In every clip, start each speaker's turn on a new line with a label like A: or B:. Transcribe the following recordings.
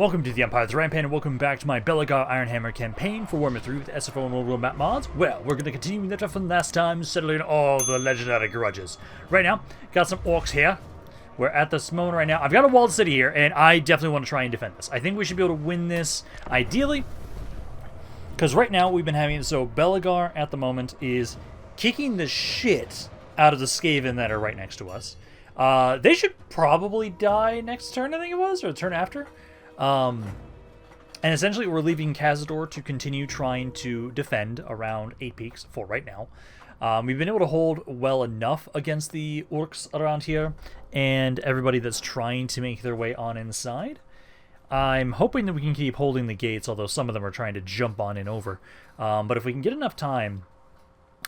A: Welcome to the Empire of the Rampaned, and welcome back to my Belegar Ironhammer Campaign for WARHAMMER III with SFO and Old World map mods. Well, we're going to continue left off from last time, settling all the Legendary Grudges. Right now, got some orcs here. We're at this moment right now. I've got a walled city here, and I definitely want to try and defend this. I think we should be able to win this, ideally, because right now we've been having... So, Belegar, at the moment, is kicking the shit out of the Skaven that are right next to us. They should probably die next turn, I think it was, or the turn after. And essentially we're leaving Cazador to continue trying to defend around 8 peaks for right now. We've been able to hold well enough against the orcs around here and everybody that's trying to make their way on inside. I'm hoping that we can keep holding the gates, although some of them are trying to jump on and over. But if we can get enough time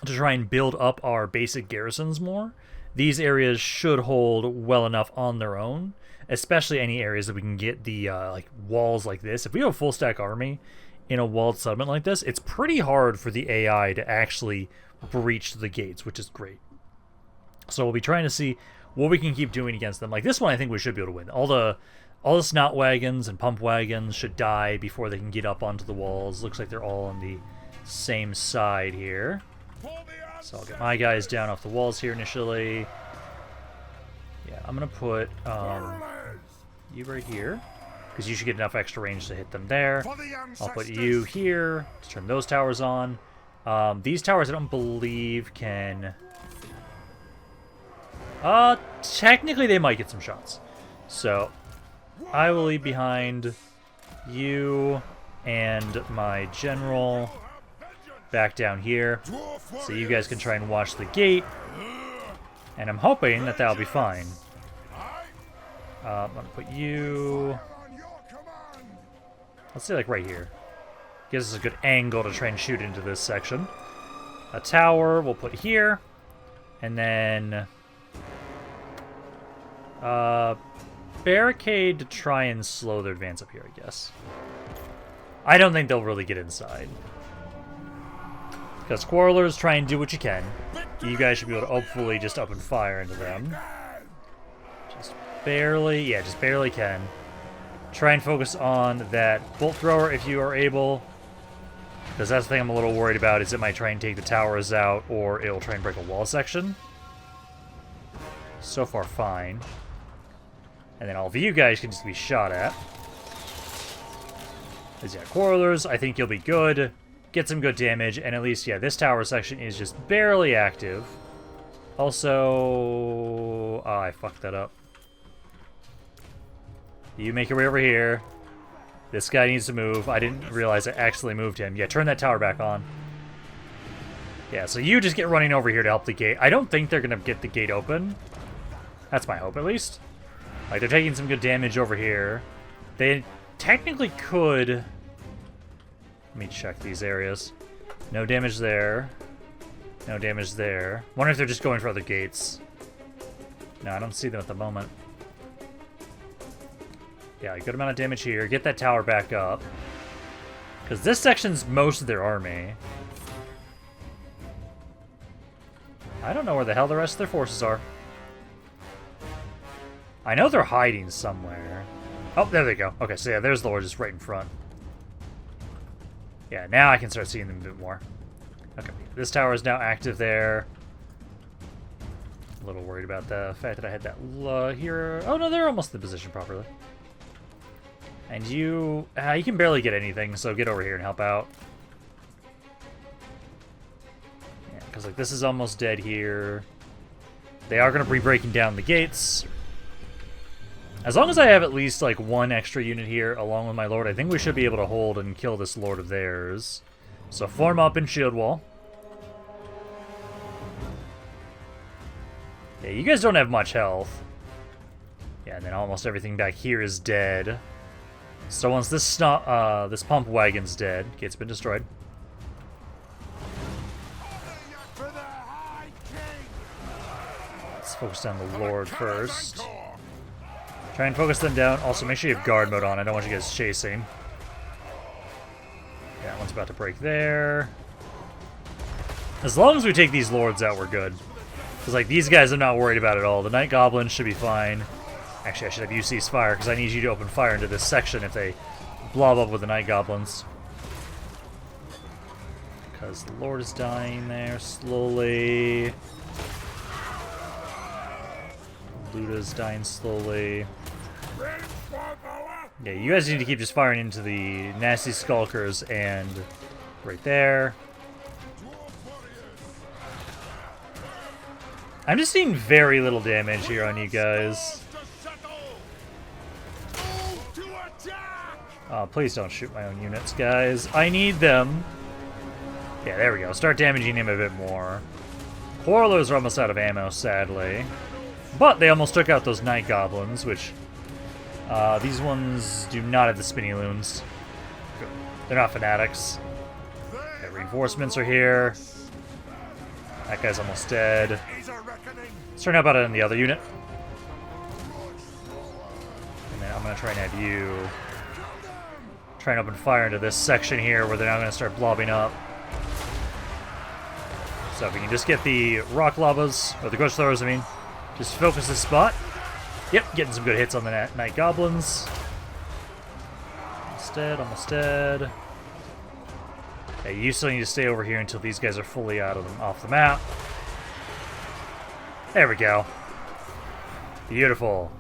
A: to try and build up our basic garrisons more, these areas should hold well enough on their own. Especially any areas that we can get the like walls like this. If we have a full stack army in a walled settlement like this, it's pretty hard for the AI to actually breach the gates, which is great. So we'll be trying to see what we can keep doing against them. Like this one, I think we should be able to win. All the snot wagons and pump wagons should die before they can get up onto the walls. Looks like they're all on the same side here. So I'll get my guys down off the walls here initially. Yeah, I'm gonna put you right here, because you should get enough extra range to hit them there. I'll put you here to turn those towers on. These towers I don't believe can... technically they might get some shots. So, I will leave behind you and my general back down here, so you guys can try and watch the gate. And I'm hoping that that'll be fine. I'm gonna put you... Let's say like right here. Gives us a good angle to try and shoot into this section. A tower we'll put here. And then... barricade to try and slow their advance up here, I guess. I don't think they'll really get inside. Because Quarrelers, try and do what you can. You guys should be able to hopefully just open fire into them. Just barely, yeah, just barely can. Try and focus on that bolt thrower if you are able. Because that's the thing I'm a little worried about, is it might try and take the towers out, or it'll try and break a wall section. So far, fine. And then all of you guys can just be shot at. As yeah, Quarrelers, I think you'll be good. Get some good damage, and at least, yeah, this tower section is just barely active. Also... Oh, I fucked that up. You make your way over here. This guy needs to move. I didn't realize I actually moved him. Yeah, turn that tower back on. Yeah, so you just get running over here to help the gate. I don't think they're going to get the gate open. That's my hope, at least. Like, they're taking some good damage over here. They technically could... Let me check these areas. No damage there. No damage there. Wonder if they're just going for other gates. No, I don't see them at the moment. Yeah, a good amount of damage here. Get that tower back up. Because this section's most of their army. I don't know where the hell the rest of their forces are. I know they're hiding somewhere. Oh, there they go. Okay, so yeah, there's the Lord just right in front. Yeah, now I can start seeing them a bit more. Okay, this tower is now active there. A little worried about the fact that I had that here. Oh no, they're almost in the position properly. And you can barely get anything, so get over here and help out. Yeah, because like this is almost dead here. They are going to be breaking down the gates. As long as I have at least, like, one extra unit here, along with my lord, I think we should be able to hold and kill this lord of theirs. So form up in shield wall. Yeah, you guys don't have much health. Yeah, and then almost everything back here is dead. So once this this pump wagon's dead, gate's been destroyed. Let's focus on the lord first. Try and focus them down. Also, make sure you have guard mode on. I don't want you guys chasing. Yeah, one's about to break there. As long as we take these lords out, we're good. Because, like, these guys I'm not worried about at all. The Night Goblins should be fine. Actually, I should have you cease fire, because I need you to open fire into this section if they blob up with the night goblins. Because the Lord is dying there slowly. Luda's dying slowly. Yeah, you guys need to keep just firing into the nasty skulkers, and right there. I'm just seeing very little damage here on you guys. Oh, please don't shoot my own units, guys. I need them. Yeah, there we go. Start damaging him a bit more. Quarrelers are almost out of ammo, sadly. But they almost took out those night goblins, which... these ones do not have the spinny loons. They're not fanatics. Okay, reinforcements are here. That guy's almost dead. Let's turn about it on the other unit. And then I'm going to try and have you try and open fire into this section here where they're now going to start blobbing up. So if we can just get the rock lavas, or the grudge throwers, I mean, just focus this spot. Yep, getting some good hits on the night goblins. Almost dead. Okay, you still need to stay over here until these guys are fully off the map. There we go. Beautiful.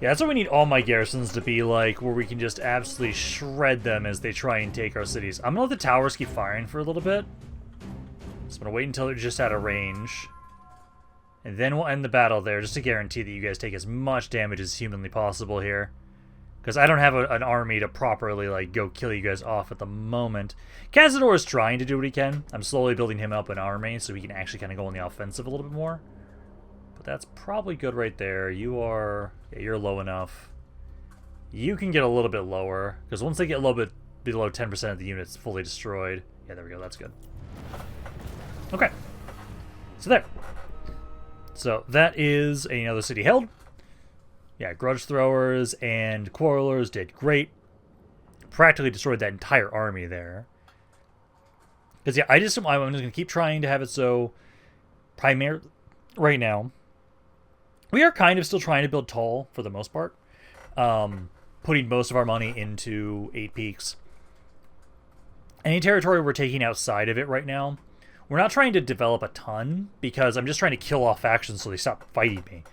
A: Yeah, that's what we need all my garrisons to be like, where we can just absolutely shred them as they try and take our cities. I'm gonna let the towers keep firing for a little bit. So I'm gonna wait until they're just out of range. And then we'll end the battle there, just to guarantee that you guys take as much damage as humanly possible here. Because I don't have an army to properly, like, go kill you guys off at the moment. Cazador is trying to do what he can. I'm slowly building him up an army so he can actually kind of go on the offensive a little bit more. But that's probably good right there. You are... yeah, you're low enough. You can get a little bit lower, because once they get a little bit below 10% of the units fully destroyed... yeah, there we go, that's good. Okay. So there. So that is another city held. Yeah, grudge throwers and quarrelers did great. Practically destroyed that entire army there. Because yeah, I'm just going to keep trying to have it so primarily right now. We are kind of still trying to build tall for the most part. Putting most of our money into 8 Peaks. Any territory we're taking outside of it right now, we're not trying to develop a ton, because I'm just trying to kill off factions so they stop fighting me.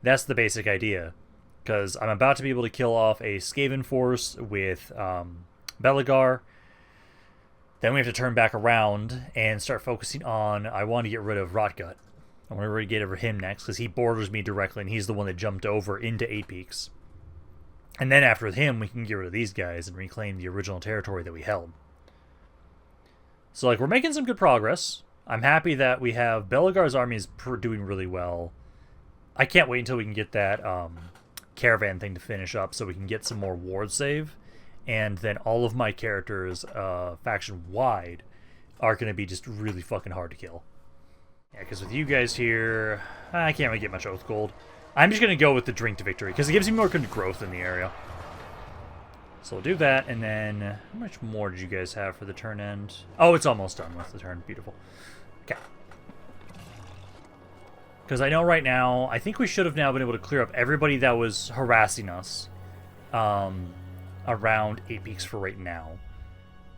A: That's the basic idea. Because I'm about to be able to kill off a Skaven force with Belegar. Then we have to turn back around and start focusing on... I want to get rid of Rotgut. I want to get rid of him next, because he borders me directly, and he's the one that jumped over into 8 Peaks. And then after him, we can get rid of these guys and reclaim the original territory that we held. So, like, we're making some good progress. I'm happy that we have Belegar's army is doing really well. I can't wait until we can get that caravan thing to finish up so we can get some more ward save. And then all of my characters, faction-wide, are going to be just really fucking hard to kill. Yeah, because with you guys here, I can't really get much Oath Gold. I'm just going to go with the Drink to Victory, because it gives me more good growth in the area. So we'll do that, and then... how much more did you guys have for the turn end? Oh, it's almost done with the turn. Beautiful. Okay. Because I know right now, I think we should have now been able to clear up everybody that was harassing us around 8 Peaks for right now.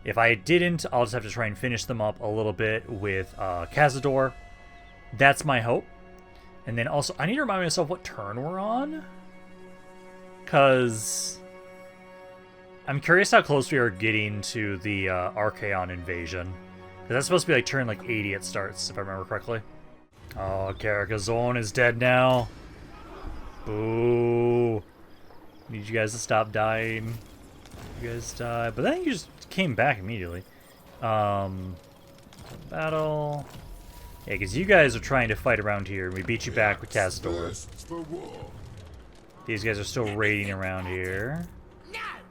A: If I didn't, I'll just have to try and finish them up a little bit with Cazador. That's my hope. And then also, I need to remind myself what turn we're on. Because I'm curious how close we are getting to the Archaon invasion. Because that's supposed to be like turn like 80 it starts, if I remember correctly. Oh, Carcassonne is dead now. Boo. Need you guys to stop dying. You guys die. But then you just came back immediately. Battle. Yeah, because you guys are trying to fight around here, and we beat you back with Cazador. These guys are still raiding around here.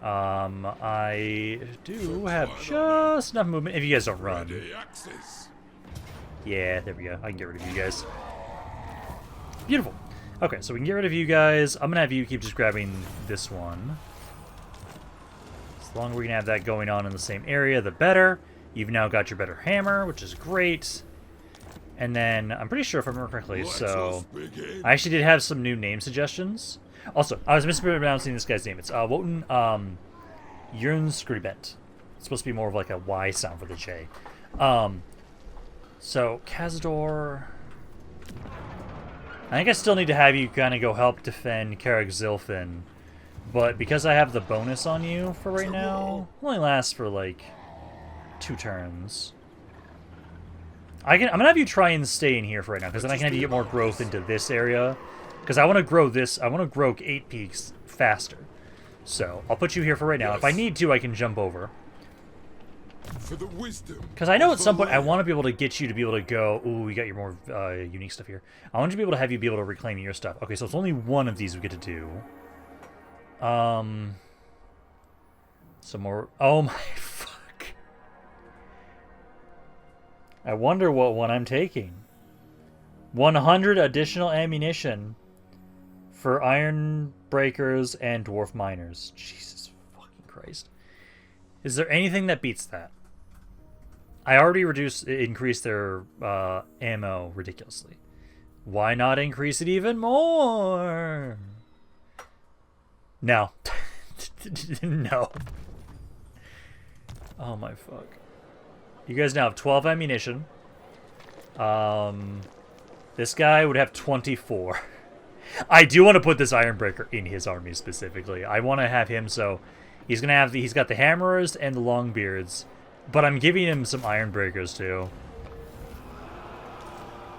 A: I do have just enough movement if you guys don't run. Yeah, there we go. I can get rid of you guys. Beautiful. Okay, so we can get rid of you guys. I'm going to have you keep just grabbing this one. As long as we can have that going on in the same area, the better. You've now got your better hammer, which is great. And then, I'm pretty sure if I remember correctly, so... I actually did have some new name suggestions. Also, I was mispronouncing this guy's name. It's Wotan Jernskribbent. It's supposed to be more of like a Y sound for the J. So, Cazador... I think I still need to have you kind of go help defend Karag, but because I have the bonus on you for right now, it only lasts for like 2 turns. I'm gonna have you try and stay in here for right now, because then I can have you get more growth into this area. Because I want to grow this. I want to grow 8 peaks faster. So I'll put you here for right now. If I need to, I can jump over. Because I know at some point I want to be able to get you to be able to go. Ooh, we got your more unique stuff here. I want you to be able to have you be able to reclaim your stuff. Okay, so it's only one of these we get to do. Some more. Oh my fuck. I wonder what one I'm taking. 100 additional ammunition for iron breakers and dwarf miners. Jesus fucking Christ. Is there anything that beats that? I already increased their ammo ridiculously. Why not increase it even more? No. No. Oh my fuck. You guys now have 12 ammunition. This guy would have 24. I do want to put this Ironbreaker in his army specifically. I want to have him so he's gonna have he's got the hammerers and the longbeards, but I'm giving him some Ironbreakers too.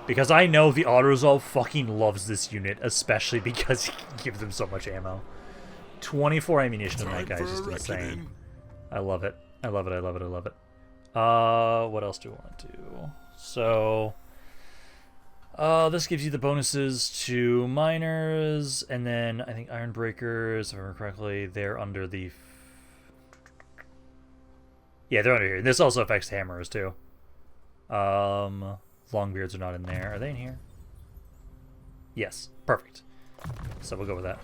A: Because I know the Autoresolve fucking loves this unit, especially because he gives them so much ammo. 24 ammunition on that guy is just insane. I love it. I love it, I love it, I love it. What else do I want to do? So... this gives you the bonuses to miners, and then I think Ironbreakers, if I remember correctly, they're under the... Yeah, they're under here. This also affects hammers, too. Longbeards are not in there. Are they in here? Yes. Perfect. So we'll go with that.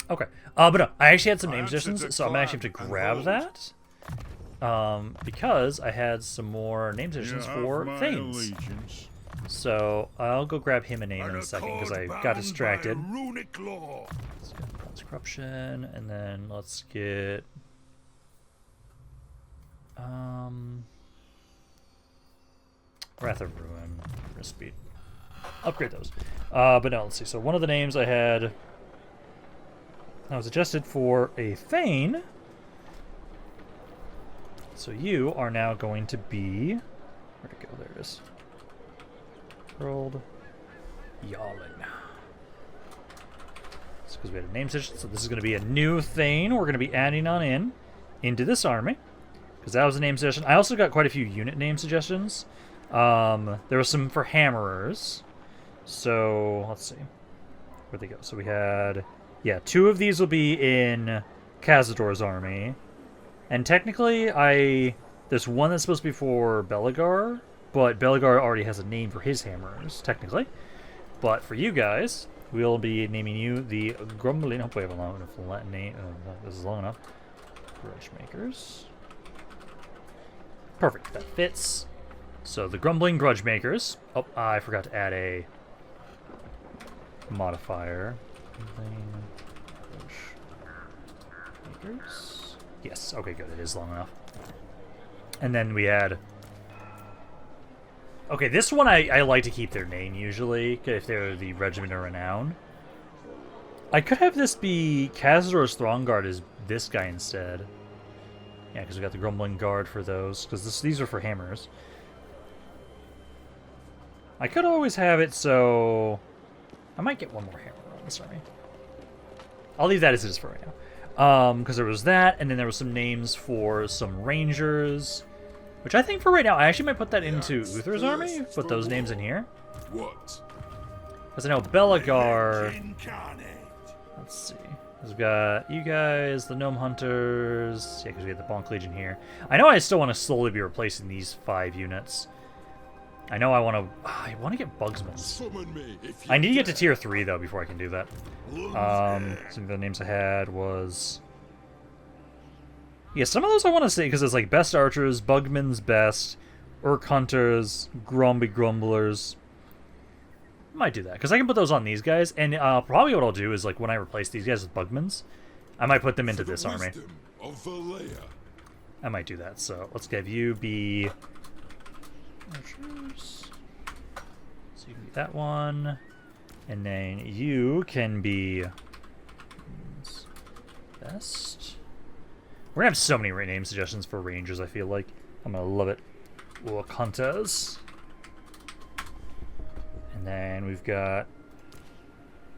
A: Okay. But no, I actually had some name suggestions, so I'm going to actually have to grab that. Because I had some more name suggestions for Thanes. So I'll go grab him a name in a second because I got distracted. Let's get Bronze Corruption, and then let's get Wrath of Ruin for speed. Upgrade those. But no, let's see. So one of the names I had, I was adjusted for a Thane. So you are now going to be, where'd it go? There it is. Rolled Yawling. It's because we had a name suggestion, so this is going to be a new Thane we're going to be adding on into this army. Because that was a name suggestion. I also got quite a few unit name suggestions. There was some for hammerers. So, let's see. Where'd they go? So we had... Yeah, 2 of these will be in Cazador's army. And technically, there's one that's supposed to be for Belegar, but Belegar already has a name for his hammers, technically. But for you guys, we'll be naming you the Grumbling... Hopefully I have a long enough name. This is long enough. Grudge Makers. Perfect, that fits. So the Grumbling Grudge Makers. Oh, I forgot to add a modifier. Grudge Makers. Yes, okay, good. It is long enough. And then we had... Okay, this one I like to keep their name, usually, if they're the Regiment of Renown. I could have this be Cazador's Throng Guard as this guy instead. Yeah, because we got the Grumbling Guard for those, because these are for hammers. I could always have it so... I might get one more hammer on this army. I'll leave that as it is for right now. Because there was that, and then there was some names for some Rangers, which I think for right now, I actually might put that into Uther's army, put those names in here. What? Because I know Belegar... Let's see. We've got you guys, the Gnome Hunters. Yeah, because we have the Bonk Legion here. I know I still want to slowly be replacing these 5 units. I know I want to get Bugsmans. I need to get to tier 3 though before I can do that. Some of the names I had was... Yeah, some of those I want to say because it's like Best Archers, Bugman's Best, Urk Hunters, Grumby Grumblers. Might do that, because I can put those on these guys, and probably what I'll do is, like, when I replace these guys with Bugmans, I might put them into this army.
B: Of Valaya.
A: I might do that, so let's have you be... archers. So you can be that one, and then you can be... best? We're gonna have so many name suggestions for rangers, I feel like. I'm gonna love it. Orc hunters. And then we've got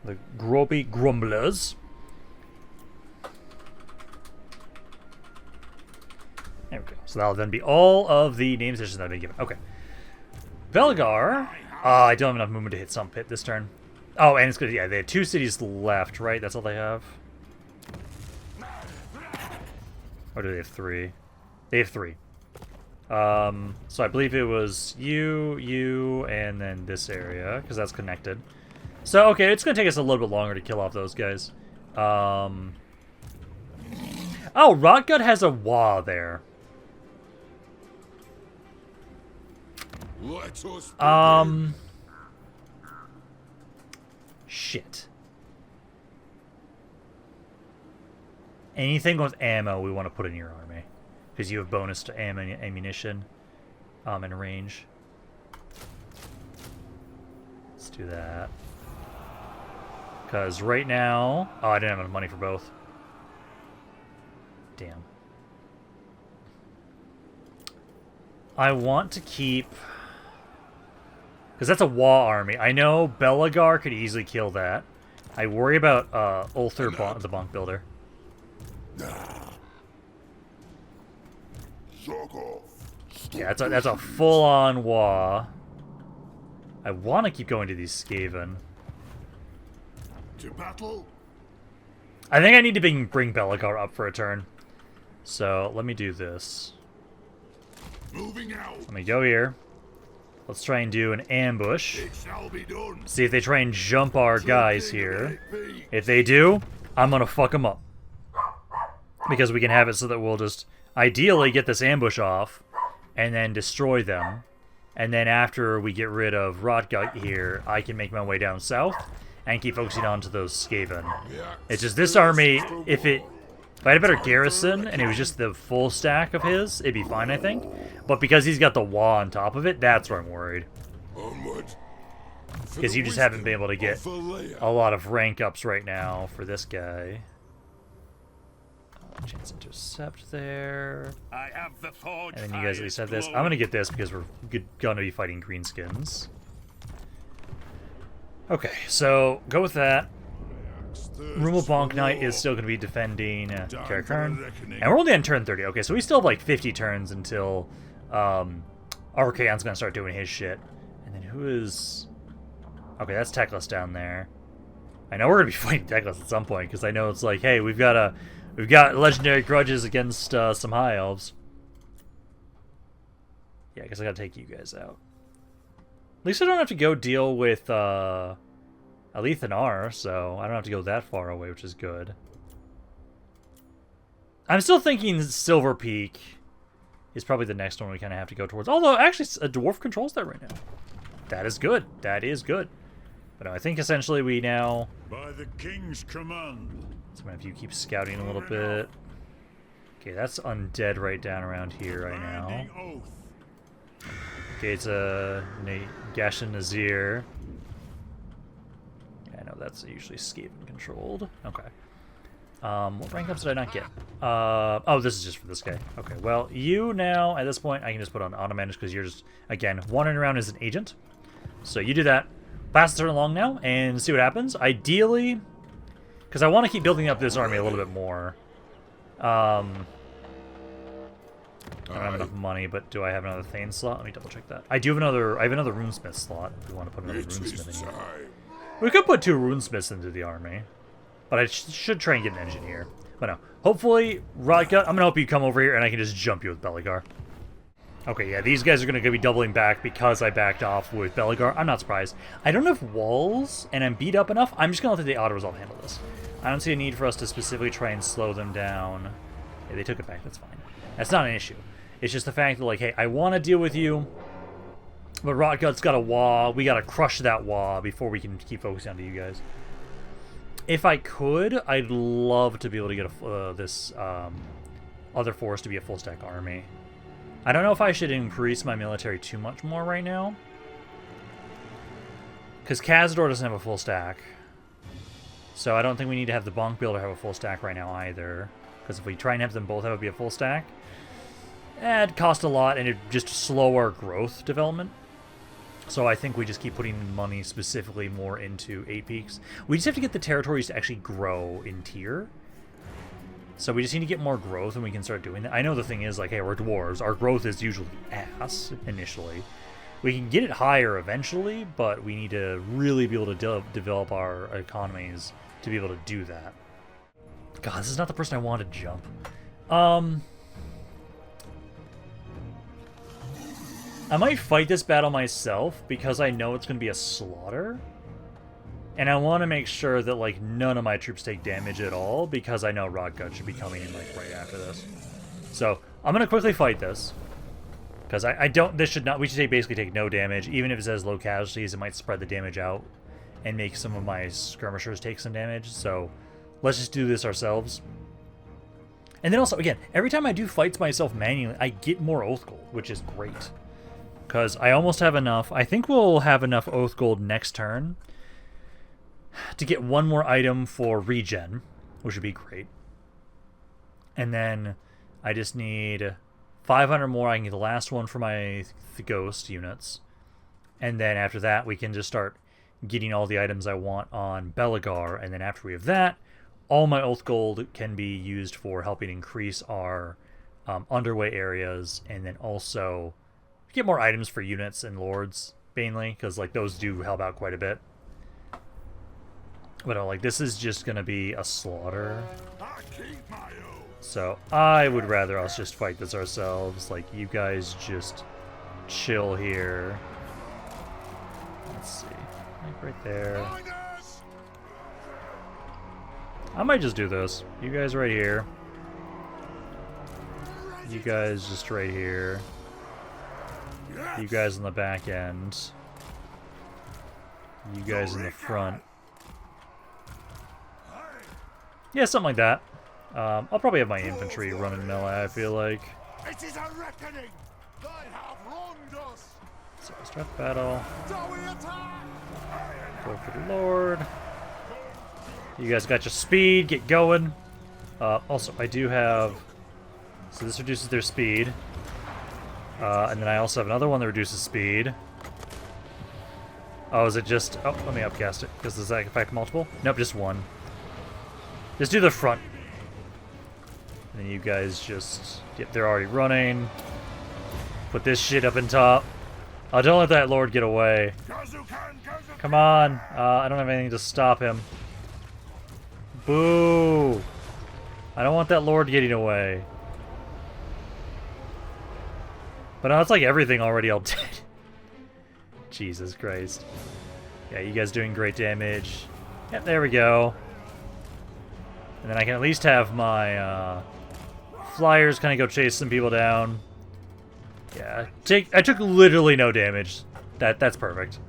A: the Grobby Grumblers. There we go. So that'll then be all of the name suggestions that I've been given. Okay. Belegar. I don't have enough movement to hit Sump Pit this turn. Oh, and it's good. Yeah, they have 2 cities left, right? That's all they have. Or do they have 3? They have 3. So I believe it was you, and then this area, because that's connected. So, okay, it's going to take us a little bit longer to kill off those guys. Oh, Rotgut has a Wa there. Shit. Anything with ammo we want to put in your army. Because you have bonus to ammunition and range. Let's do that. Because right now... Oh, I didn't have enough money for both. Damn. I want to keep... Because that's a Wa army. I know Belegar could easily kill that. I worry about Ulthar, the Bonk Builder. Yeah, that's a full-on Wa. I want to keep going to these Skaven.
B: To battle.
A: I think I need to bring Belegar up for a turn. So let me do this.
B: Moving out.
A: Let me go here. Let's try and do an ambush.
B: It shall be done.
A: See if they try and jump our guys here. If they do, I'm gonna fuck them up. Because we can have it so that we'll just ideally get this ambush off and then destroy them. And then after we get rid of Rotgut here, I can make my way down south and keep focusing on to those Skaven. It's just this army, if I had a better garrison and it was just the full stack of his, it'd be fine, I think. But because he's got the Wa on top of it, that's where I'm worried. Because you just haven't been able to get a lot of rank ups right now for this guy. Chance intercept there.
B: I have the forge.
A: And then you guys at least have this. I'm gonna get this because we're gonna be fighting greenskins. Okay, so go with that. Room of Bonk Knight is still gonna be defending Karag Nar. And we're only on turn 30. Okay, so we still have like 50 turns until Archaon's gonna start doing his shit. And then who is... Okay, that's Teclis down there. I know we're gonna be fighting Teclis at some point because I know it's like, hey, we've got Legendary Grudges against some High Elves. Yeah, I guess I gotta take you guys out. At least I don't have to go deal with Alethanar, so I don't have to go that far away, which is good. I'm still thinking Silver Peak is probably the next one we kind of have to go towards. Although, actually, a dwarf controls that right now. That is good. That is good. But no, I think essentially we now...
B: By the king's command.
A: So I'm gonna have you keep scouting a little bit. Okay, that's undead right down around here right now. Okay, it's a Gashan Nazir. Yeah, I know that's usually Skaven controlled. Okay. What rank ups did I not get? Oh, this is just for this guy. Okay, well, you now, at this point, I can just put on auto manage because you're just, again, wandering around as an agent. So you do that. Pass the turn along now and see what happens. Ideally, because I want to keep building up this army a little bit more. I don't have enough money, but do I have another Thane slot? Let me double check that. I do have another. I have another runesmith slot. If we want to put another runesmith in here, we could put 2 runesmiths into the army, but I should try and get an engineer. But no, hopefully, Rotgut, I'm gonna hope you come over here and I can just jump you with Belegar. Okay, yeah, these guys are gonna be doubling back because I backed off with Belegar. I'm not surprised. I don't have walls and I'm beat up enough. I'm just gonna let the auto-resolve handle this. I don't see a need for us to specifically try and slow them down. Yeah, they took it back. That's fine. That's not an issue. It's just the fact that, like, hey, I want to deal with you. But Rotgut's got a wah. We gotta crush that wah before we can keep focusing on you guys. If I could, I'd love to be able to get this other force to be a full stack army. I don't know if I should increase my military too much more right now. Because Cazador doesn't have a full stack. So I don't think we need to have the Bonk Builder have a full stack right now either. Because if we try and have them both have it be a full stack, it'd cost a lot and it'd just slow our growth development. So I think we just keep putting money specifically more into 8 Peaks. We just have to get the territories to actually grow in tier. So we just need to get more growth and we can start doing that. I know the thing is, like, hey, we're dwarves. Our growth is usually ass initially. We can get it higher eventually, but we need to really be able to develop our economies to be able to do that. God, this is not the person I wanted to jump. I might fight this battle myself because I know it's going to be a slaughter. And I want to make sure that, like, none of my troops take damage at all because I know Rotgut should be coming in, like, right after this. So, I'm going to quickly fight this. Because we should basically take no damage. Even if it says low casualties, it might spread the damage out and make some of my skirmishers take some damage. So, let's just do this ourselves. And then also, again, every time I do fights myself manually, I get more Oath Gold, which is great. Because I almost have enough. I think we'll have enough Oath Gold next turn to get one more item for regen, which would be great. And then I just need 500 more. I can get the last one for my ghost units. And then after that, we can just start getting all the items I want on Belegar. And then after we have that, all my Oath Gold can be used for helping increase our underway areas. And then also get more items for units and lords, mainly. Because, like, those do help out quite a bit. But like, this is just gonna be a slaughter. So I would rather us just fight this ourselves. Like, you guys just chill here. Let's see, like right there. I might just do this. You guys right here. You guys just right here. You guys on the back end. You guys in the front. Yeah, something like that. I'll probably have my infantry running melee, I feel like.
B: It is a reckoning. They have wronged us.
A: So start the battle. Go for the Lord. You guys got your speed, get going. Also, I do have... So this reduces their speed. And then I also have another one that reduces speed. Oh, is it just... Oh, let me upcast it. Because does that affect multiple? Nope, just one. Just do the front. And then you guys just... Yep, they're already running. Put this shit up in top. Oh, don't let that Lord get away. Come on. I don't have anything to stop him. Boo. I don't want that Lord getting away. But no, it's like everything already all dead. Jesus Christ. Yeah, you guys doing great damage. Yep, there we go. And then I can at least have my flyers kind of go chase some people down. Yeah, I took literally no damage. That's perfect.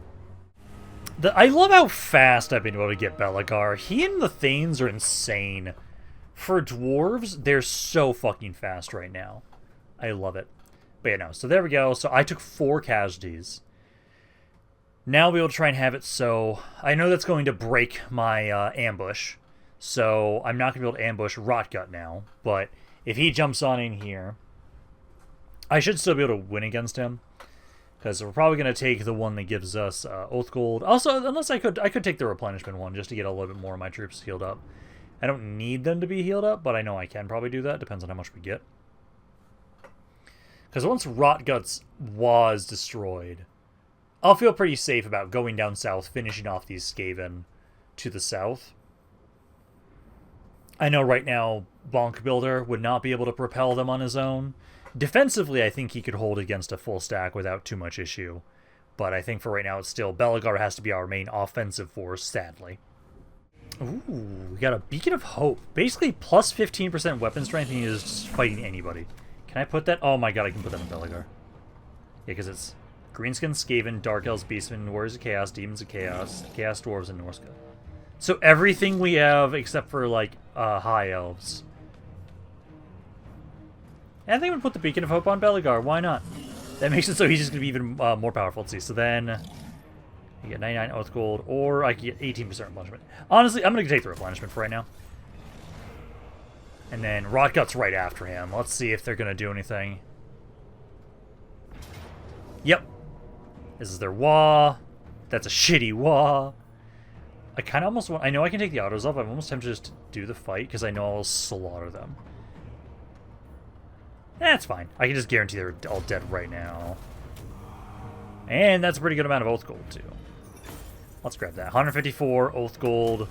A: I love how fast I've been able to get Belegar. He and the Thanes are insane. For dwarves, they're so fucking fast right now. I love it. But yeah, no. So there we go. So I took 4 casualties. Now we'll try and have it so... I know that's going to break my ambush. So I'm not going to be able to ambush Rotgut now. But if he jumps on in here, I should still be able to win against him. Because we're probably going to take the one that gives us Oath Gold. Also, unless I could take the replenishment one just to get a little bit more of my troops healed up. I don't need them to be healed up, but I know I can probably do that. Depends on how much we get. Because once Rotguts was destroyed, I'll feel pretty safe about going down south, finishing off these Skaven to the south. I know right now Bonk Builder would not be able to propel them on his own. Defensively, I think he could hold against a full stack without too much issue. But I think for right now, it's still Belegar has to be our main offensive force, sadly. Ooh, we got a Beacon of Hope. Basically, plus 15% weapon strength, and he is just fighting anybody. Can I put that? Oh my god, I can put that in Belegar. Yeah, because it's Greenskin, Skaven, Dark Elves, Beastmen, Warriors of Chaos, Demons of Chaos, Chaos Dwarves, and Norska. So everything we have except for, like, High Elves. And I think I'm going to put the Beacon of Hope on Belegar. Why not? That makes it so he's just going to be even more powerful. Let's see. So then you get 99 Oath Gold, or I can get 18% replenishment. Honestly, I'm going to take the replenishment for right now. And then Rotgut's right after him. Let's see if they're going to do anything. Yep. This is their Wah. That's a shitty Wah. I kind of almost want... I know I can take the autos off. I'm almost tempted to just do the fight, because I know I'll slaughter them. That's fine. I can just guarantee they're all dead right now. And that's a pretty good amount of Oath Gold, too. Let's grab that. 154 Oath Gold.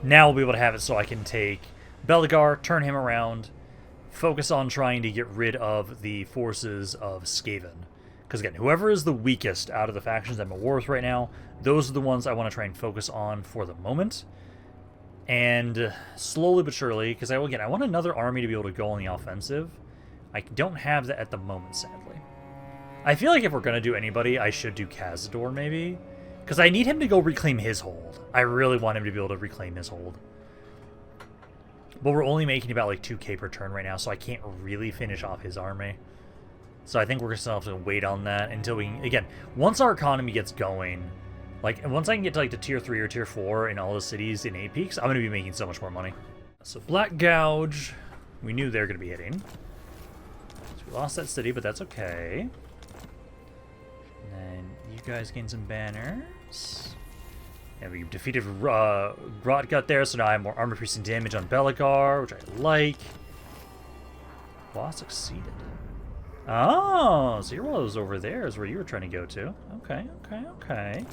A: Now we'll be able to have it so I can take Belegar, turn him around, focus on trying to get rid of the forces of Skaven. Because again, whoever is the weakest out of the factions I'm at war with right now, those are the ones I want to try and focus on for the moment. And slowly but surely, because I want another army to be able to go on the offensive. I don't have that at the moment, sadly. I feel like if we're going to do anybody, I should do Cazador, maybe. Because I need him to go reclaim his hold. I really want him to be able to reclaim his hold. But we're only making about like 2k per turn right now, so I can't really finish off his army. So I think we're going to have to wait on that until we can... Again, once our economy gets going, like, once I can get to like the tier 3 or tier 4 in all the cities in 8 peaks, I'm going to be making so much more money. So Black Gouge, we knew they were going to be hitting. So we lost that city, but that's okay. And then you guys gain some banners. And we defeated Rotgut there, so now I have more armor piercing damage on Belegar, which I like. Boss succeeded. Oh, so your wall was over there is where you were trying to go to. Okay, okay, okay.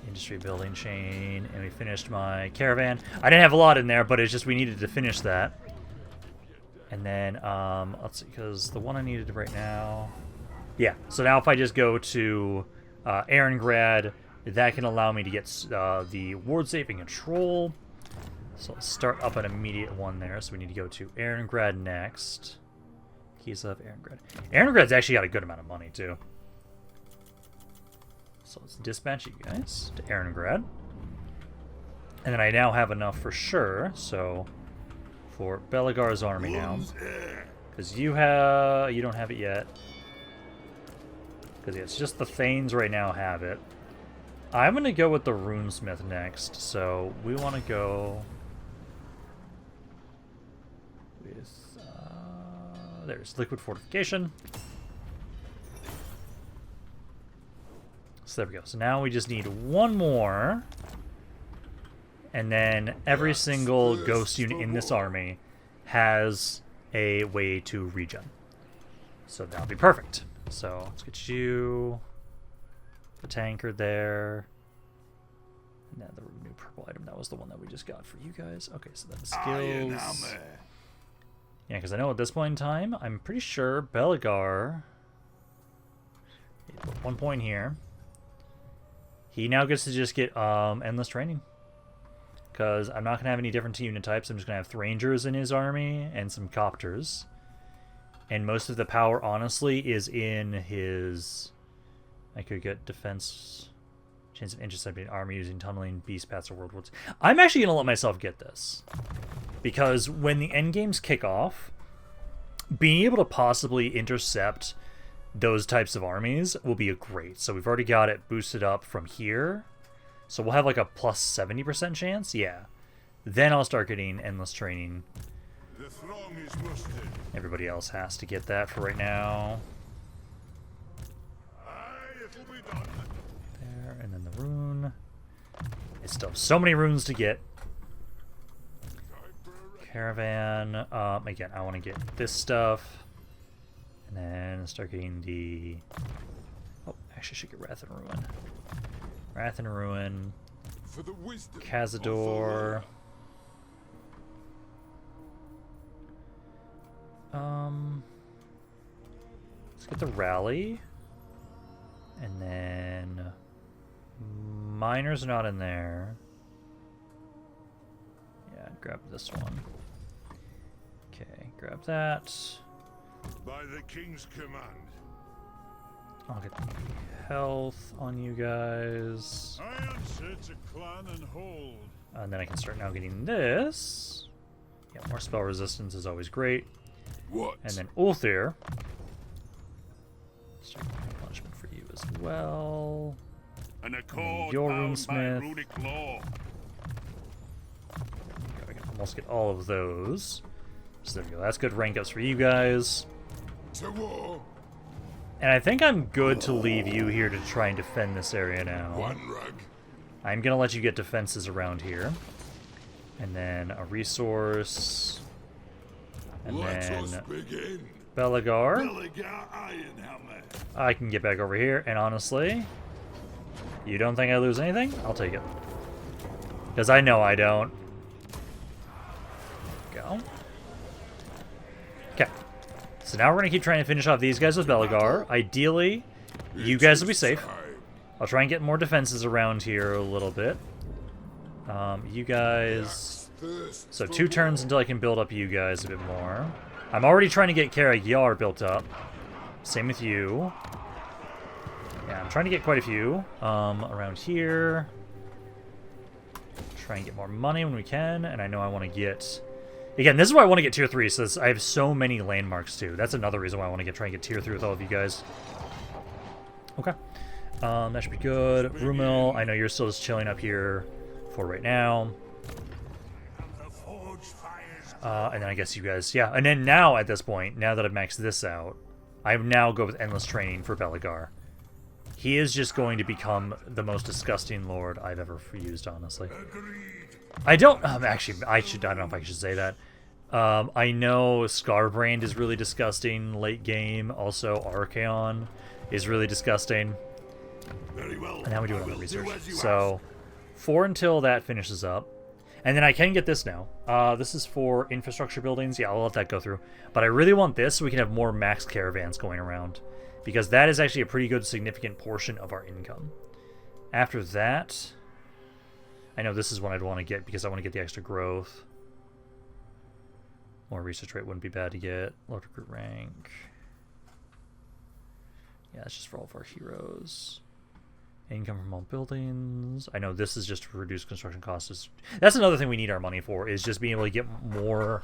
A: Industry building chain, and we finished my caravan. I didn't have a lot in there, but it's just we needed to finish that. And then, let's see, because the one I needed right now... Yeah, so now if I just go to Aarongrad, that can allow me to get the ward safe and control. So let's start up an immediate one there. So we need to go to Aarongrad next. Keys of Aarongrad. Aarongrad actually got a good amount of money, too. So let's dispatch you guys to Aarongrad. And then I now have enough for sure, so for Belegar's army now. Because you don't have it yet. Because it's just the Thanes right now have it. I'm going to go with the Runesmith next, so we want to go with... there's Liquid Fortification. So there we go. So now we just need one more. And then every single ghost unit in this army has a way to regen. So that'll be perfect. So let's get you... the tanker there. And then the new purple item, that was the one that we just got for you guys. Okay, so that's skills. Yeah, because I know at this point in time, I'm pretty sure Belegar... put 1 point here. He now gets to just get endless training. Because I'm not going to have any different unit types. I'm just going to have Rangers in his army and some Copters. And most of the power, honestly, is in his... I could get defense, chance of intercepting army using tunneling, beast paths, or world wars. I'm actually going to let myself get this. Because when the end games kick off, being able to possibly intercept those types of armies will be great. So we've already got it boosted up from here. So we'll have like a plus 70% chance. Yeah. Then I'll start getting endless training.
B: The throng is mustered.
A: Everybody else has to get that for right now.
B: It'll be done.
A: There, and then the rune. It's still so many runes to get. Caravan. Again, I want to get this stuff. And then start getting the... Oh, actually I should get Wrath and Ruin. Wrath and Ruin.
B: For the wisdom
A: Cazador. Let's get the Rally. And then... Miner's not in there. Yeah, grab this one. Okay, grab that.
B: By the king's command.
A: I'll get the health on you guys.
B: I answer to clan and hold.
A: And then I can start now getting this. Yeah, more spell resistance is always great.
B: What?
A: And then Ulthir. Start punishment for you as well.
B: An accord
A: your
B: bound by
A: runesmith.
B: runic law.
A: I can almost get all of those. So there we go. That's good rank ups for you guys.
B: To war.
A: And I think I'm good to leave you here to try and defend this area now.
B: One rug.
A: I'm going to let you get defenses around here. And then a resource. And
B: Let us
A: then
B: begin.
A: Belegar.
B: Belegar Ironhammer.
A: I can get back over here. And honestly, you don't think I lose anything? I'll take it. Because I know I don't. Go. Okay. So now we're going to keep trying to finish off these guys with Belegar. Ideally, you guys will be safe. I'll try and get more defenses around here a little bit. You guys... So 2 turns until I can build up you guys a bit more. I'm already trying to get Karag Nar built up. Same with you. Yeah, I'm trying to get quite a few around here. Try and get more money when we can, and I know I want to get... Again, this is why I want to get tier 3, so I have so many landmarks too. That's another reason why I want to try and get tier 3 with all of you guys. Okay. That should be good. Rumil, I know you're still just chilling up here for right now. And then I guess you guys, yeah. And then now, at this point, now that I've maxed this out, I now go with Endless Training for Belegar. He is just going to become the most disgusting lord I've ever used, honestly. I don't, actually, I don't know if I should say that. I know Scarbrand is really disgusting late game. Also, Archaon is really disgusting.
B: Very well.
A: And now we do another research. So, 4 until that finishes up. And then I can get this now. This is for infrastructure buildings. Yeah, I'll let that go through. But I really want this so we can have more max caravans going around. Because that is actually a pretty good, significant portion of our income. After that, I know this is what I'd want to get because I want to get the extra growth. More research rate wouldn't be bad to get. Low recruit rank. Yeah, that's just for all of our heroes. Income from all buildings. I know this is just to reduce construction costs. That's another thing we need our money for, is just being able to get more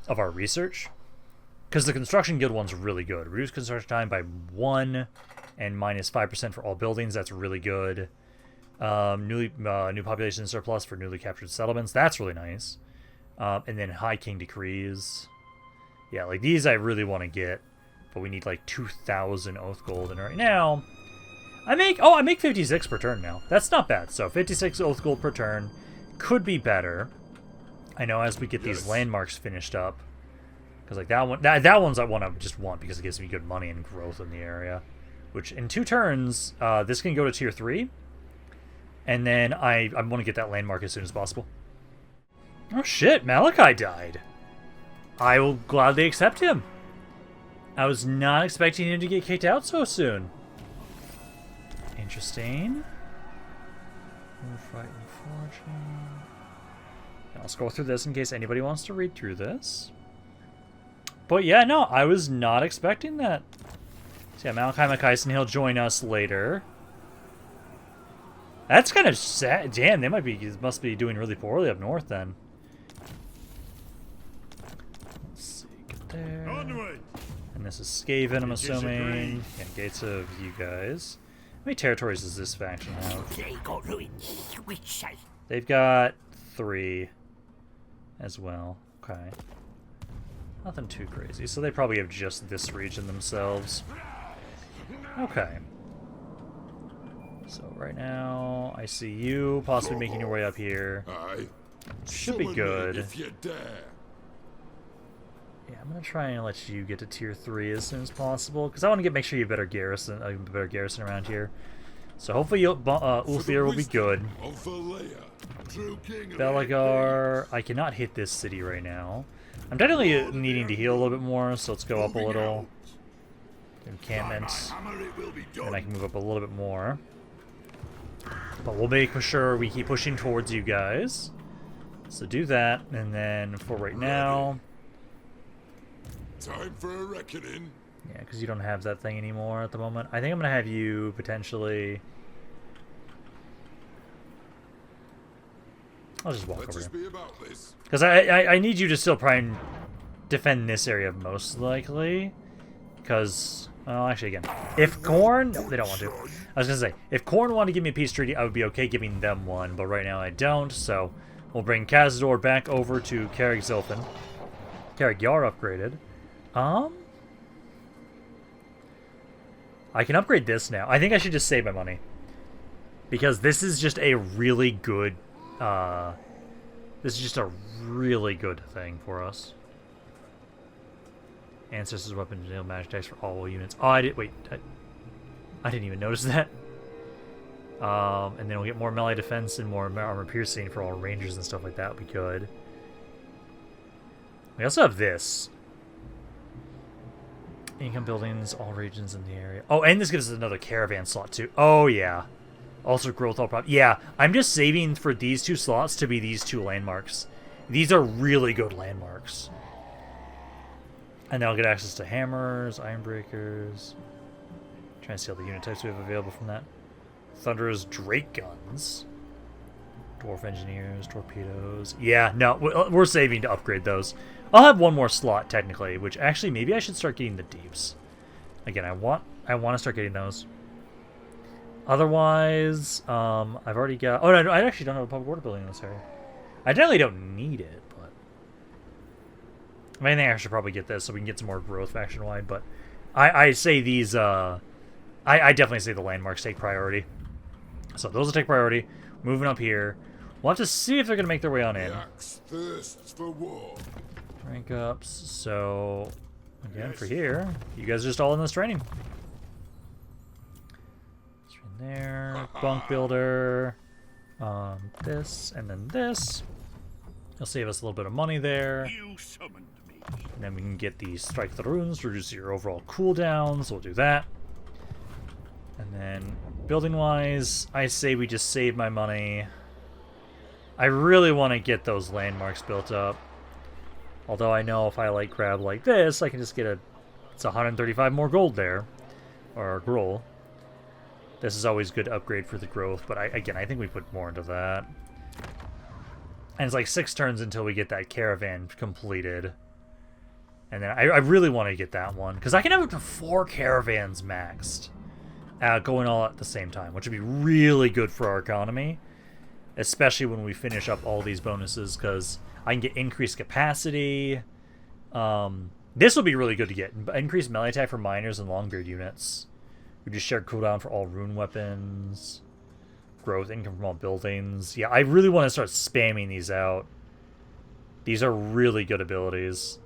A: of our research. Because the construction guild one's really good. Reduce construction time by 1 and minus 5% for all buildings. That's really good. New population surplus for newly captured settlements. That's really nice. And then High King decrees. Yeah, like these I really want to get. But we need like 2,000 Oath Gold. And right now, I make 56 per turn now. That's not bad. So 56 Oath Gold per turn could be better. I know as we get these landmarks finished up. Because like that one, that one's I just want because it gives me good money and growth in the area. Which in 2 turns, this can go to tier 3. And then I want to get that landmark as soon as possible. Oh shit, Malachi died. I will gladly accept him. I was not expecting him to get kicked out so soon. Interesting. Fight and fortune. I'll scroll through this in case anybody wants to read through this. But yeah, no, I was not expecting that. So yeah, Malachi McKyson, he'll join us later. That's kind of sad. Damn, they must be doing really poorly up north then. Let's see, get there.
B: Onward.
A: And this is Skaven, I'm assuming. Yeah, gates of you guys. How many territories does this faction have? They've got 3 as well. Okay. Nothing too crazy. So they probably have just this region themselves. Okay. So right now, I see you possibly making your way up here. Should be good.
B: If you dare.
A: Yeah, I'm gonna try and let you get to tier 3 as soon as possible because I want to make sure you have a better garrison around here. So hopefully Ulthir will be good. Belegar, I cannot hit this city right now. I'm definitely needing to heal a little bit more, so let's go up a little. Encampment, and I can move up a little bit more. But we'll make sure we keep pushing towards you guys. So do that, and then for right now,
B: Time for a reckoning.
A: Yeah, because you don't have that thing anymore at the moment. I think I'm going to have you potentially... I'll just walk over here. Because I need you to still try and defend this area most likely. Because, well, actually, again, if Khorne... No, they don't want to. I was going to say, if Khorne wanted to give me a peace treaty, I would be okay giving them one. But right now I don't, so we'll bring Khazad-dûr back over to Karag Nar upgraded. I can upgrade this now. I think I should just save my money. Because this is just a really good... this is just a really good thing for us. Ancestors' weapon deal magic attacks for all units. Oh, I didn't even notice that. And then we'll get more melee defense and more armor piercing for all rangers and stuff like that. Would be good. We also have this. Income buildings, all regions in the area. Oh, and this gives us another caravan slot too. Oh yeah. Also growth all prop. Yeah, I'm just saving for these two slots to be these two landmarks. These are really good landmarks. And then I'll get access to hammers, ironbreakers. Trying to see all the unit types we have available from that. Thunderer's Drake guns. Dwarf engineers, torpedoes. Yeah, no, we're saving to upgrade those. I'll have one more slot technically, which actually maybe I should start getting the deeps. Again, I want to start getting those. Otherwise, I've already got... Oh, no, I actually don't have a public order building in this area. I definitely don't need it, but... If anything, I should probably get this so we can get some more growth faction-wide, but... I say these, I definitely say the landmarks take priority. So those will take priority. Moving up here. We'll have to see if they're going to make their way on in.
B: Thirsts for war.
A: Rank ups. So, again, for here, you guys are just all in this training. There, bunk builder, this, and then this. It'll save us a little bit of money there.
B: You summoned me.
A: And then we can get the strike the runes to reduce your overall cooldowns. We'll do that. And then building wise, I say we just save my money. I really want to get those landmarks built up. Although I know if I grab like this, I can just get it's 135 more gold there, or gruel. This is always good to upgrade for the growth, but I think we put more into that. And it's like 6 turns until we get that caravan completed. And then I really want to get that one, because I can have up to 4 caravans maxed, going all at the same time, which would be really good for our economy, especially when we finish up all these bonuses, because I can get increased capacity. This will be really good to get. Increased melee attack for miners and longbeard units. We just shared cooldown for all rune weapons. Growth income from all buildings. Yeah, I really want to start spamming these out. These are really good abilities.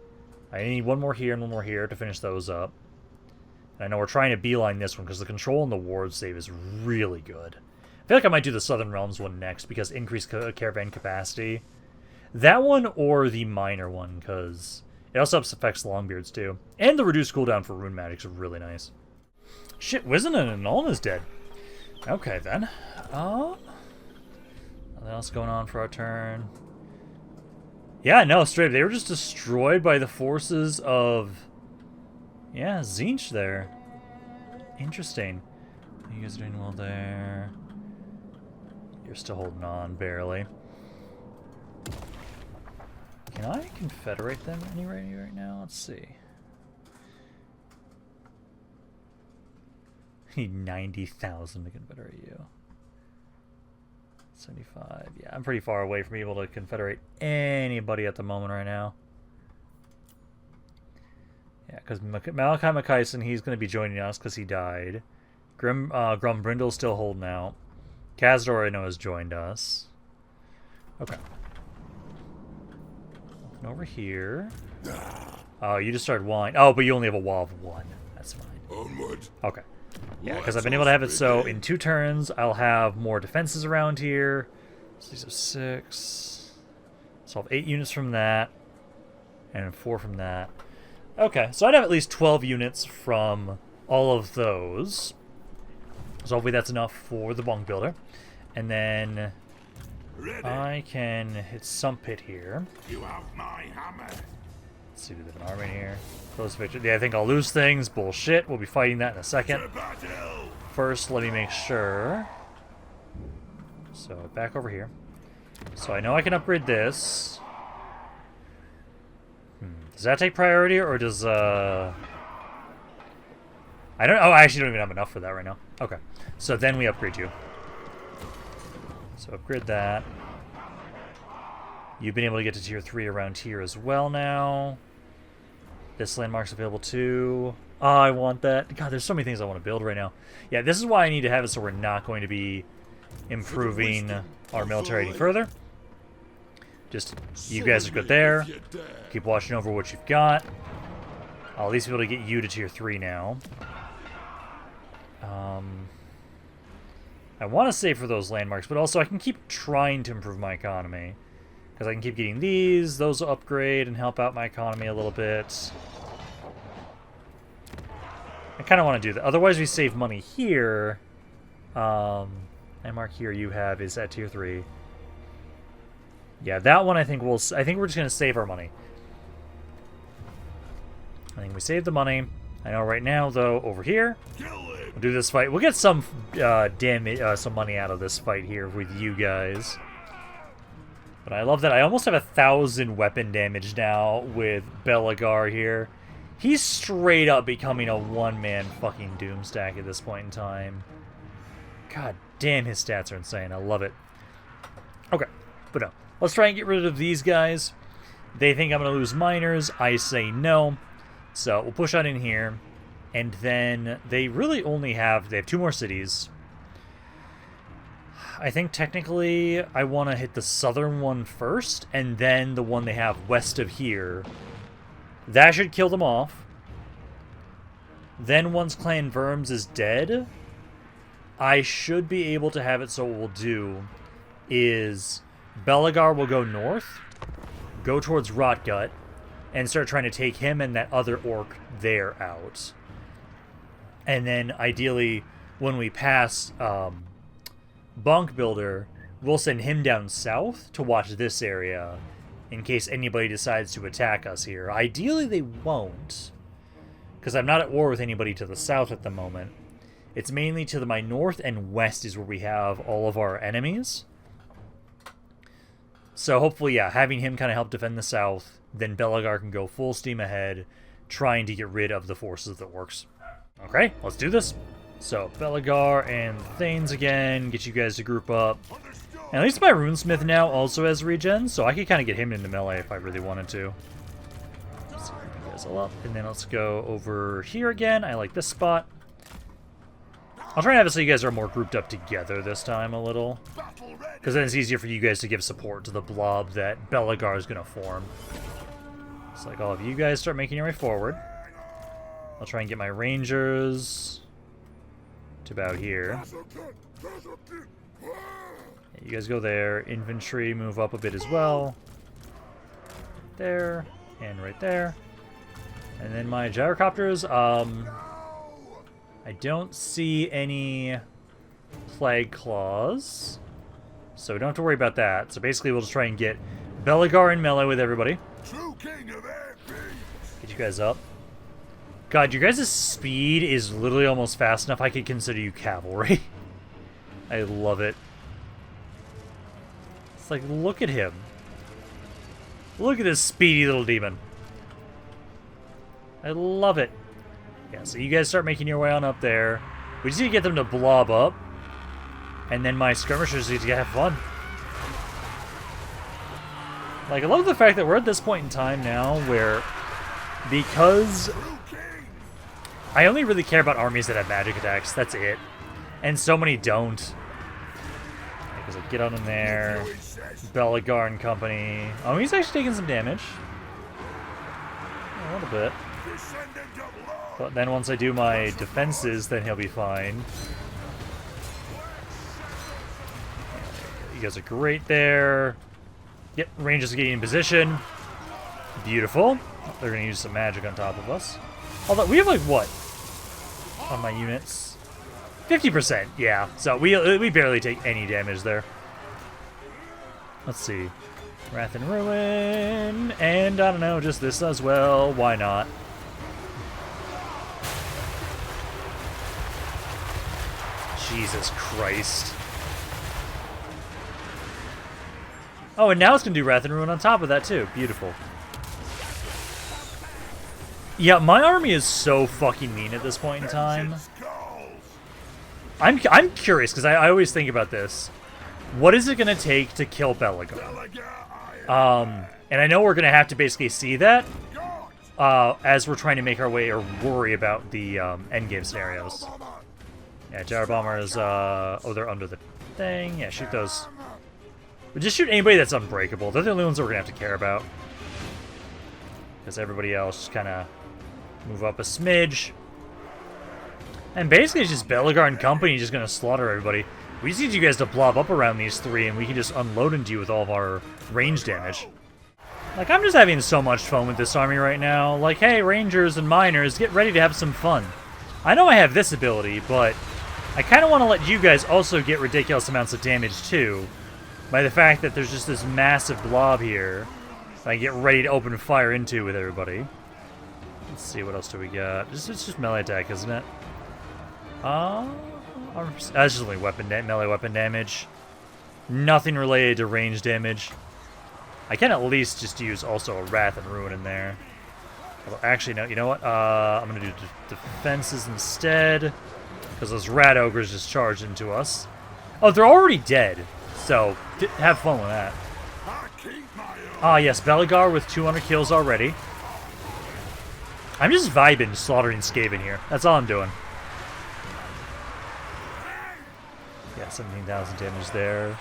A: I need one more here and one more here to finish those up. And I know we're trying to beeline this one because the control and the ward save is really good. I feel like I might do the Southern Realms one next because increased caravan capacity. That one or the miner one, because it also affects longbeards too. And the reduced cooldown for rune magics are really nice. Shit, Wizen and Nuln is dead. Okay, then. Nothing else going on for our turn. Yeah, no, straight up. They were just destroyed by the forces of... Yeah, Tzeentch there. Interesting. You guys are doing well there. You're still holding on, barely. Can I confederate them anywhere right now? Let's see. I need 90,000 to confederate you. 75. Yeah, I'm pretty far away from being able to confederate anybody at the moment right now. Yeah, because Malachi Makaisen, he's going to be joining us because he died. Grumbrindle's still holding out. Khazad-dûr, I know, has joined us. Okay. Looking over here. Oh, you just started walling. Oh, but you only have a wall of 1. That's fine.
B: Onward.
A: Okay. Yeah, because I've been able to have it so in 2 turns, I'll have more defenses around here. So these are 6. So I'll have 8 units from that. And 4 from that. Okay, so I'd have at least 12 units from all of those. So hopefully that's enough for the bunk builder. And then I can hit Sump Pit here.
B: You have my hammer.
A: Let's see, do they have an army in here? Close victory. Yeah, I think I'll lose things. Bullshit. We'll be fighting that in a second. First, let me make sure. So, back over here. So, I know I can upgrade this. Does that take priority, or does, I don't... Oh, I actually don't even have enough for that right now. Okay. So, then we upgrade you. So, upgrade that. You've been able to get to tier 3 around here as well now. This landmark's available too. Oh, I want that. God, there's so many things I want to build right now. Yeah, this is why I need to have it so we're not going to be improving our military any further. Just, you guys are good there. Keep watching over what you've got. I'll at least be able to get you to tier 3 now. I want to save for those landmarks, but also I can keep trying to improve my economy. Because I can keep getting these, those will upgrade and help out my economy a little bit. I kind of want to do that. Otherwise, we save money here. Landmark here you have is at tier 3. Yeah, that one I think we're just going to save our money. I think we save the money. I know right now, though, over here, we'll do this fight. We'll get some damage, some money out of this fight here with you guys. But I love that I almost have 1,000 weapon damage now with Belegar here. He's straight up becoming a one-man fucking Doomstack at this point in time. God damn, his stats are insane. I love it. Okay, but no. Let's try and get rid of these guys. They think I'm going to lose miners. I say no. So we'll push on in here. And then they really only have... They have 2 more cities. I think technically I want to hit the southern one first, and then the one they have west of here. That should kill them off. Then once Clan Verms is dead, I should be able to have it so what we'll do is Belegar will go north, go towards Rotgut, and start trying to take him and that other orc there out. And then ideally when we pass... Bonk Builder, we'll send him down south to watch this area in case anybody decides to attack us here. Ideally, they won't, because I'm not at war with anybody to the south at the moment. It's mainly to my north and west is where we have all of our enemies. So hopefully, yeah, having him kind of help defend the south, then Belegar can go full steam ahead, trying to get rid of the forces of the orcs. Okay, let's do this. So, Belegar and Thanes again, get you guys to group up. And at least my Runesmith now also has regen, so I could kind of get him into melee if I really wanted to. Let's group you guys all up, and then let's go over here again. I like this spot. I'll try and have it so you guys are more grouped up together this time a little. Because then it's easier for you guys to give support to the blob that Belegar is going to form. It's like all of you guys start making your way forward. I'll try and get my Rangers... to about here. You guys go there. Infantry move up a bit as well. There. And right there. And then my gyrocopters. I don't see any plague claws. So we don't have to worry about that. So basically we'll just try and get Belegar in melee with everybody. Get you guys up. God, your guys' speed is literally almost fast enough I could consider you cavalry. I love it. It's like, look at him. Look at this speedy little demon. I love it. Yeah, so you guys start making your way on up there. We just need to get them to blob up. And then my skirmishers need to have fun. Like, I love the fact that we're at this point in time now where... Because... I only really care about armies that have magic attacks. That's it. And so many don't. Because I get on in there. Belegar and company. Oh, he's actually taking some damage. A little bit. But then once I do my defenses, then he'll be fine. You guys are great there. Yep, Rangers are getting in position. Beautiful. They're going to use some magic on top of us. Although, we have like, what? On my units? 50%, yeah. So we barely take any damage there. Let's see. Wrath and Ruin, and I don't know, just this as well. Why not? Jesus Christ. Oh, and now it's going to do Wrath and Ruin on top of that, too. Beautiful. Yeah, my army is so fucking mean at this point in time. I'm curious, because I always think about this. What is it going to take to kill Belegar? And I know we're going to have to basically see that as we're trying to make our way or worry about the endgame scenarios. Yeah, Gyro Bombers, oh, they're under the thing. Yeah, shoot those. But just shoot anybody that's unbreakable. They're the only ones that we're going to have to care about. Because everybody else just kind of move up a smidge. And basically it's just Belegar and company just going to slaughter everybody. We just need you guys to blob up around these three and we can just unload into you with all of our range damage. Like, I'm just having so much fun with this army right now. Like, hey, rangers and miners, get ready to have some fun. I know I have this ability, but I kind of want to let you guys also get ridiculous amounts of damage too. By the fact that there's just this massive blob here that I get ready to open fire into with everybody. Let's see, what else do we got? It's just melee attack, isn't it? That's just only melee weapon damage. Nothing related to range damage. I can at least just use also a Wrath and Ruin in there. Although, actually, no, you know what? I'm going to do defenses instead. Because those rat ogres just charged into us. Oh, they're already dead. So, have fun with that. Ah, yes, Belegar with 200 kills already. I'm just vibing slaughtering Skaven here. That's all I'm doing. Yeah, 17,000 damage there.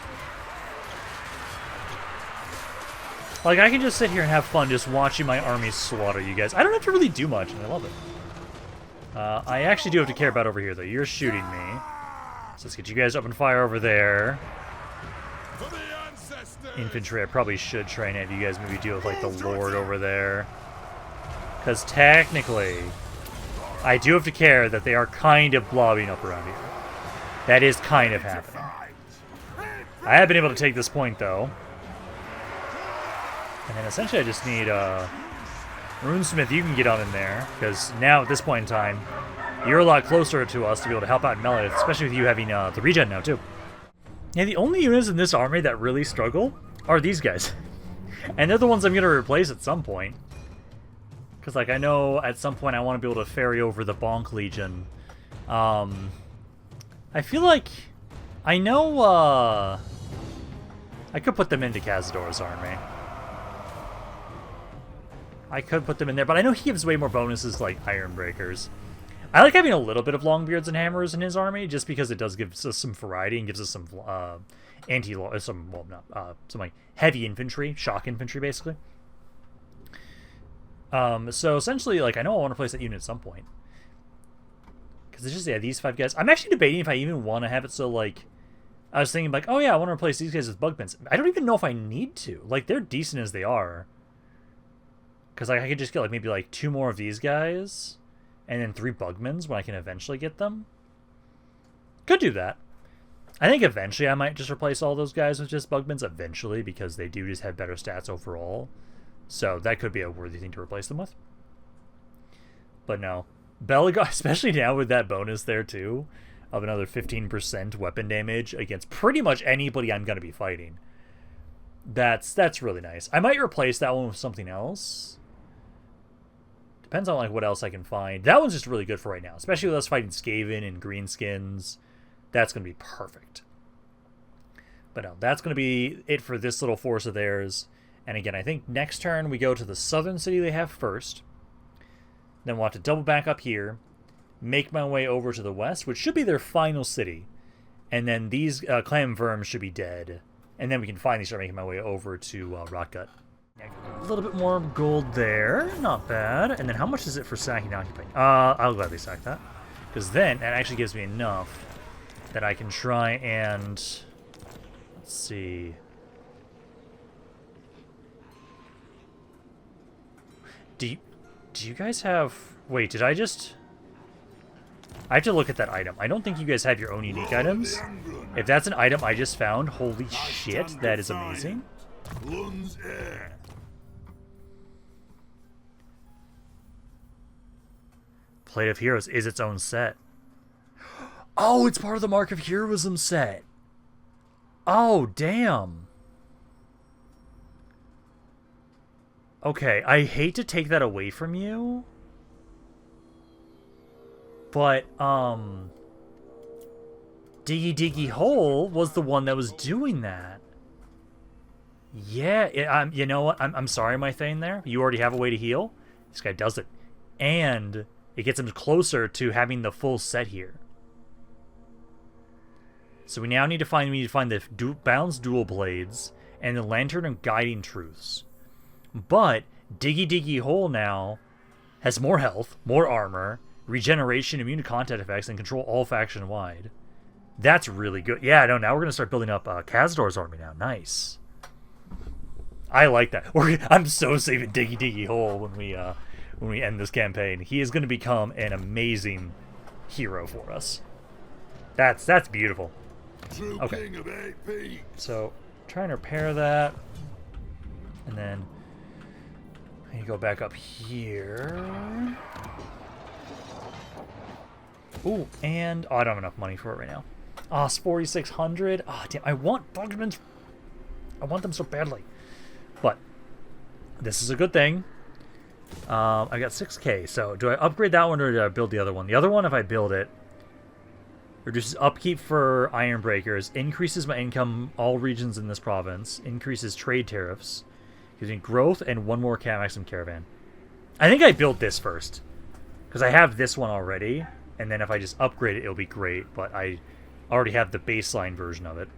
A: Like, I can just sit here and have fun just watching my armies slaughter you guys. I don't have to really do much, and I love it. I actually do have to care about over here, though. You're shooting me. So let's get you guys open fire over there. Infantry, I probably should try and have you guys maybe deal with, like, the Lord over there. Because technically, I do have to care that they are kind of blobbing up around here. That is kind of happening. I have been able to take this point, though. And then essentially I just need Runesmith, you can get on in there, because now at this point in time, you're a lot closer to us to be able to help out in melee, especially with you having the regen now, too. Yeah, the only units in this army that really struggle are these guys. And they're the ones I'm going to replace at some point. Because, like, I know at some point I want to be able to ferry over the Bonk Legion. I feel like... I know, I could put them into Cazador's army. I could put them in there, but I know he gives way more bonuses like Iron Breakers. I like having a little bit of Longbeards and Hammers in his army, just because it does give us some variety and gives us some some like heavy infantry, shock infantry, basically. So essentially, like, I know I want to place that unit at some point. Because it's just, yeah, these 5 guys. I'm actually debating if I even want to have it so, like, I was thinking, like, oh yeah, I want to replace these guys with Bugpins. I don't even know if I need to. Like, they're decent as they are. Because, like, I could just get, like, maybe, like, 2 more of these guys. And then 3 Bugmans when I can eventually get them. Could do that. I think eventually I might just replace all those guys with just Bugmans eventually. Because they do just have better stats overall. So that could be a worthy thing to replace them with. But no. Belegar, especially now with that bonus there, too. Of another 15% weapon damage against pretty much anybody I'm going to be fighting. That's really nice. I might replace that one with something else. Depends on, like, what else I can find. That one's just really good for right now. Especially with us fighting Skaven and Greenskins. That's going to be perfect. But no, that's going to be it for this little force of theirs. And again, I think next turn we go to the southern city they have first. Then we'll have to double back up here. Make my way over to the west, which should be their final city. And then these clam verms should be dead. And then we can finally start making my way over to Rotgut. A little bit more gold there. Not bad. And then how much is it for sacking and occupying? I'll gladly sack that. Because then that actually gives me enough that I can try and... Let's see... Do you guys have... Wait, did I just... I have to look at that item. I don't think you guys have your own unique items. If that's an item I just found, holy shit, that is amazing.
B: Lun's air.
A: Plate of Heroes is its own set. Oh, it's part of the Mark of Heroism set. Oh, damn. Okay, I hate to take that away from you. But, Diggy Diggy Hole was the one that was doing that. Yeah, you know what? I'm sorry, my thing there. You already have a way to heal. This guy does it. And it gets him closer to having the full set here. So we now need to find the Bounds Dual Blades and the Lantern of Guiding Truths. But Diggy Diggy Hole now has more health, more armor, regeneration, immune to contact effects, and control all faction wide. That's really good. Yeah, no, now we're gonna start building up Kazdor's army now. Nice. I like that. I'm so saving Diggy Diggy Hole when we end this campaign. He is gonna become an amazing hero for us. That's beautiful. Okay. So try and repair that, and then I need to go back up here. Ooh, and I don't have enough money for it right now. Ah, it's 4,600. Ah, damn! I want Bugmans. I want them so badly, but this is a good thing. I got 6K. So do I upgrade that one or do I build the other one? The other one, if I build it, reduces upkeep for iron breakers, increases my income all regions in this province, increases trade tariffs, gives me growth and one more maximum caravan. I think I built this first because I have this one already, and then if I just upgrade it, it'll be great. But I already have the baseline version of it,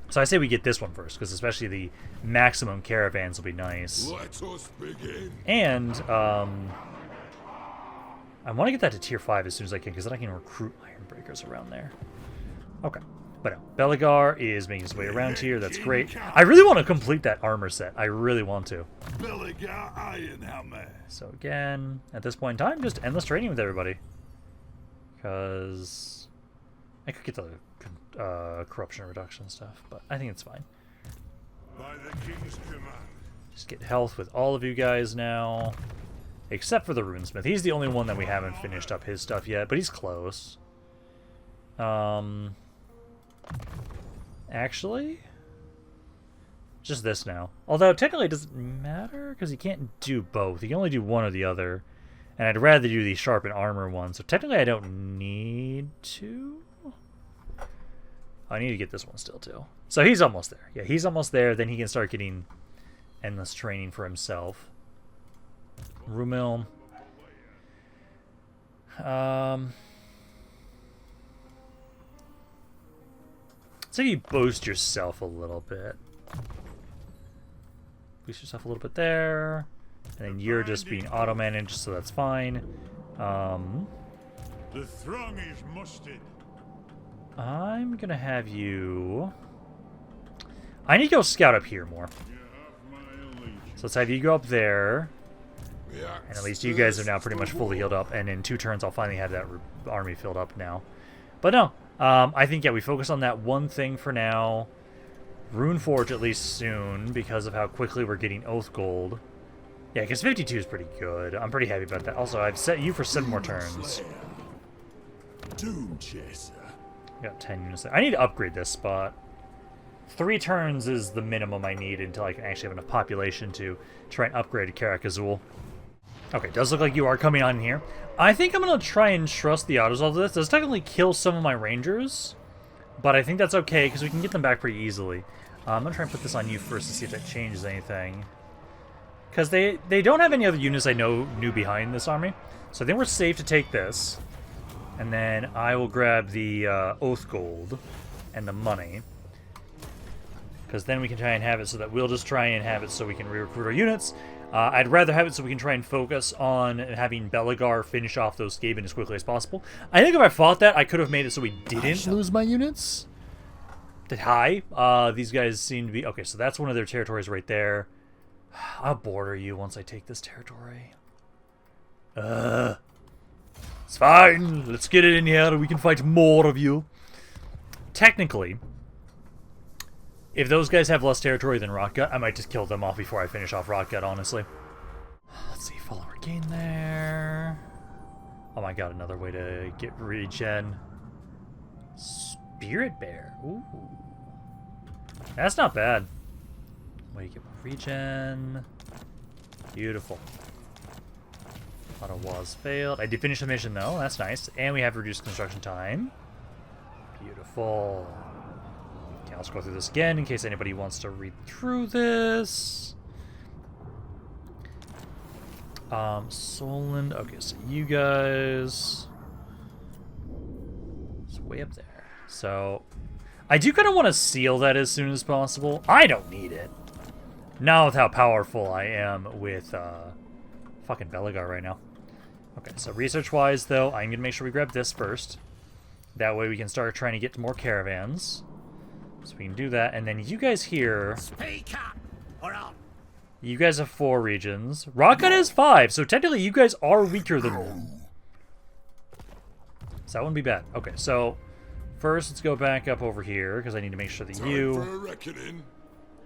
A: so I say we get this one first because especially the maximum caravans will be nice.
B: Let us begin.
A: And I want to get that to tier 5 as soon as I can because then I can recruit iron breakers around there. Okay. But no, Belegar is making his way around here. That's great. I really want to complete that armor set. I really want to.
B: Belegar Ironhammer.
A: So again, at this point in time, just endless training with everybody. Because I could get the corruption reduction stuff, but I think it's fine.
B: By the king's command.
A: Just get health with all of you guys now. Except for the Runesmith. He's the only one that we haven't finished up his stuff yet, but he's close. Actually, just this now. Although technically it doesn't matter because he can't do both. He can only do one or the other. And I'd rather do the sharpened armor one. So technically I don't need to. I need to get this one still too. So he's almost there. Yeah, he's almost there. Then he can start getting endless training for himself. Rumil. So you boost yourself a little bit. Boost yourself a little bit there. And then you're just being auto-managed, so that's fine.
B: The throng is mustered.
A: I'm gonna have you... I need to go scout up here more. So let's have you go up there. And at least you guys are now pretty much fully healed up. And in 2 turns, I'll finally have that army filled up now. But no, I think, yeah, we focus on that one thing for now. Runeforge at least soon, because of how quickly we're getting Oath Gold. Yeah, because 52 is pretty good. I'm pretty happy about that. Also, I've set you for 7 more turns.
B: Doom Chaser.
A: Got 10 units there. I need to upgrade this spot. 3 turns is the minimum I need until I can actually have enough population to try and upgrade to Karak Azul. Okay, does look like you are coming on here. I think I'm going to try and trust the autos of this. Does technically kill some of my rangers, but I think that's okay because we can get them back pretty easily. I'm going to try and put this on you first to see if that changes anything. Because they don't have any other units I know knew behind this army. So I think we're safe to take this. And then I will grab the Oath Gold and the money. Because then we can try and have it so that we'll just try and have it so we can re-recruit our units. I'd rather have it so we can try and focus on having Belegar finish off those Skaven as quickly as possible. I think if I fought that, I could have made it so we didn't lose my units. Hi. These guys seem to be... Okay, so that's one of their territories right there. I'll border you once I take this territory. It's fine. Let's get it in here. We can fight more of you. Technically, If those guys have less territory than Rotgut, I might just kill them off before I finish off Rotgut, honestly. Let's see, follower gain there. Oh my god, another way to get regen. Spirit Bear. Ooh. That's not bad. Way to get more regen. Beautiful. Auto was failed. I did finish the mission though, that's nice. And we have reduced construction time. Beautiful. Okay, let's go through this again in case anybody wants to read through this. Solent. Okay, so you guys. It's way up there. So, I do kind of want to seal that as soon as possible. I don't need it. Not with how powerful I am with fucking Belegar right now. Okay, so research-wise, though, I'm going to make sure we grab this first. That way we can start trying to get to more caravans. So we can do that. And then you guys here...
B: Speak up, or I'll...
A: You guys have 4 regions. Rotgut has 5, so technically you guys are weaker than them. So that wouldn't be bad. Okay, so first let's go back up over here, because I need to make sure that you...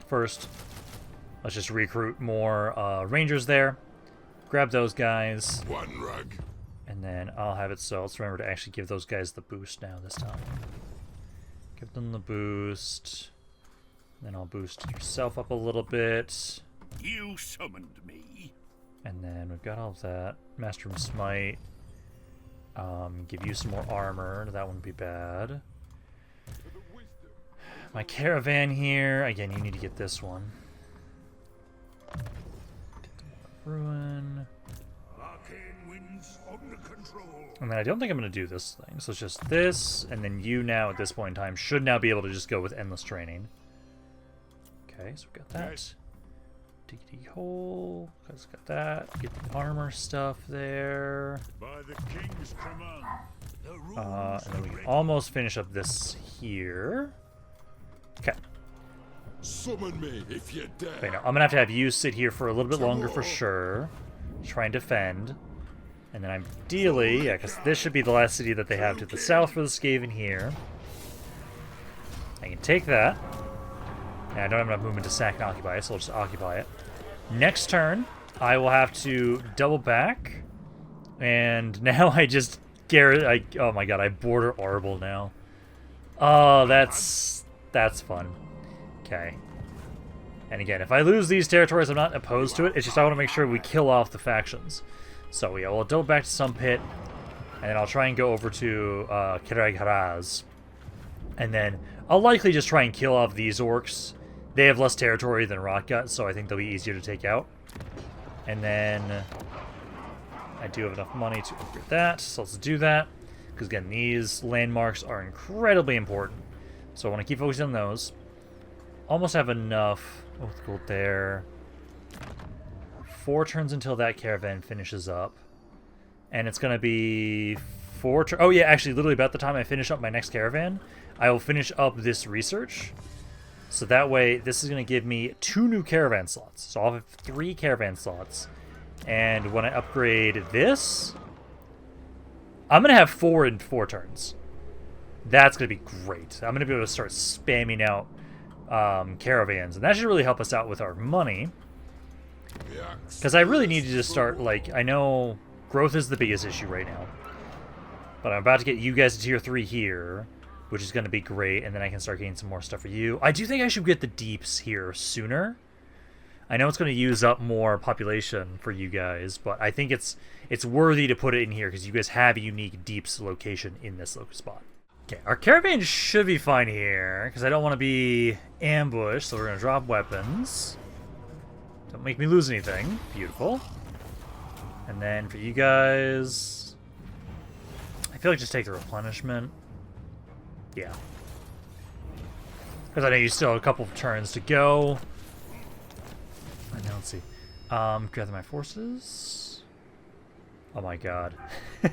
A: First, let's just recruit more Rangers there. Grab those guys.
B: One rug.
A: And then I'll have it so let's remember to actually give those guys the boost now this time. Give them the boost. Then I'll boost yourself up a little bit.
B: You summoned me.
A: And then we've got all of that. Master Smite. Give you some more armor. That wouldn't be bad. My caravan here. Again, you need to get this one. Ruin. And then I don't think I'm going to do this thing. So it's just this, and then you now at this point in time should now be able to just go with endless training. Okay, so we've got that. Diggity hole. Guys got that. Get the armor stuff there.
B: By the king's command.
A: And then we can almost finish up this here. Okay.
B: Summon me if you dare.
A: Okay, now I'm gonna have you sit here for a little bit longer for sure. Try and defend. And then ideally, yeah, because this should be the last city that they have to the south for the Skaven here. I can take that. And I don't have enough movement to sack and occupy it, so I'll just occupy it. Next turn, I will have to double back. And now I just oh my god, I border Arble now. Oh, that's fun. Okay. And again, if I lose these territories, I'm not opposed to it. It's just I want to make sure we kill off the factions. So yeah, we'll double back to Sump Pit, and then I'll try and go over to Karag Nar. And then I'll likely just try and kill off these orcs. They have less territory than Rotgut, so I think they'll be easier to take out. And then I do have enough money to upgrade that, so let's do that. Because again, these landmarks are incredibly important. So I want to keep focusing on those. Almost have enough with gold there. 4 turns until that caravan finishes up. And it's going to be 4 turns. Oh yeah, actually, literally about the time I finish up my next caravan, I will finish up this research. So that way, this is going to give me 2 new caravan slots. So I'll have 3 caravan slots. And when I upgrade this, I'm going to have 4 in 4 turns. That's going to be great. I'm going to be able to start spamming out caravans. And that should really help us out with our money. Because I really need to just start, like, I know growth is the biggest issue right now. But I'm about to get you guys to tier 3 here, which is going to be great, and then I can start getting some more stuff for you. I do think I should get the deeps here sooner. I know it's going to use up more population for you guys, but I think it's worthy to put it in here because you guys have a unique deeps location in this spot. Okay, our caravan should be fine here because I don't want to be ambushed, so we're going to drop weapons. Don't make me lose anything. Beautiful. And then for you guys, I feel like just take the replenishment. Yeah. Because I know you still have a couple of turns to go. And now let's see. Gather my forces. Oh my god. I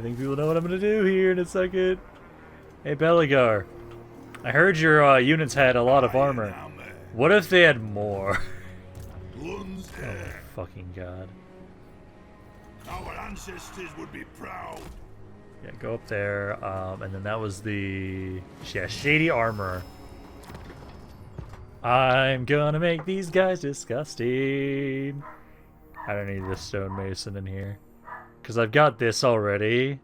A: think people know what I'm going to do here in a second. Hey, Belegar. I heard your units had a lot of armor. What if they had more? Oh my fucking god.
B: Our ancestors would be proud.
A: Yeah, go up there. And then that was the... Yeah, Shady Armor. I'm gonna make these guys disgusting. I don't need this stonemason in here. Because I've got this already.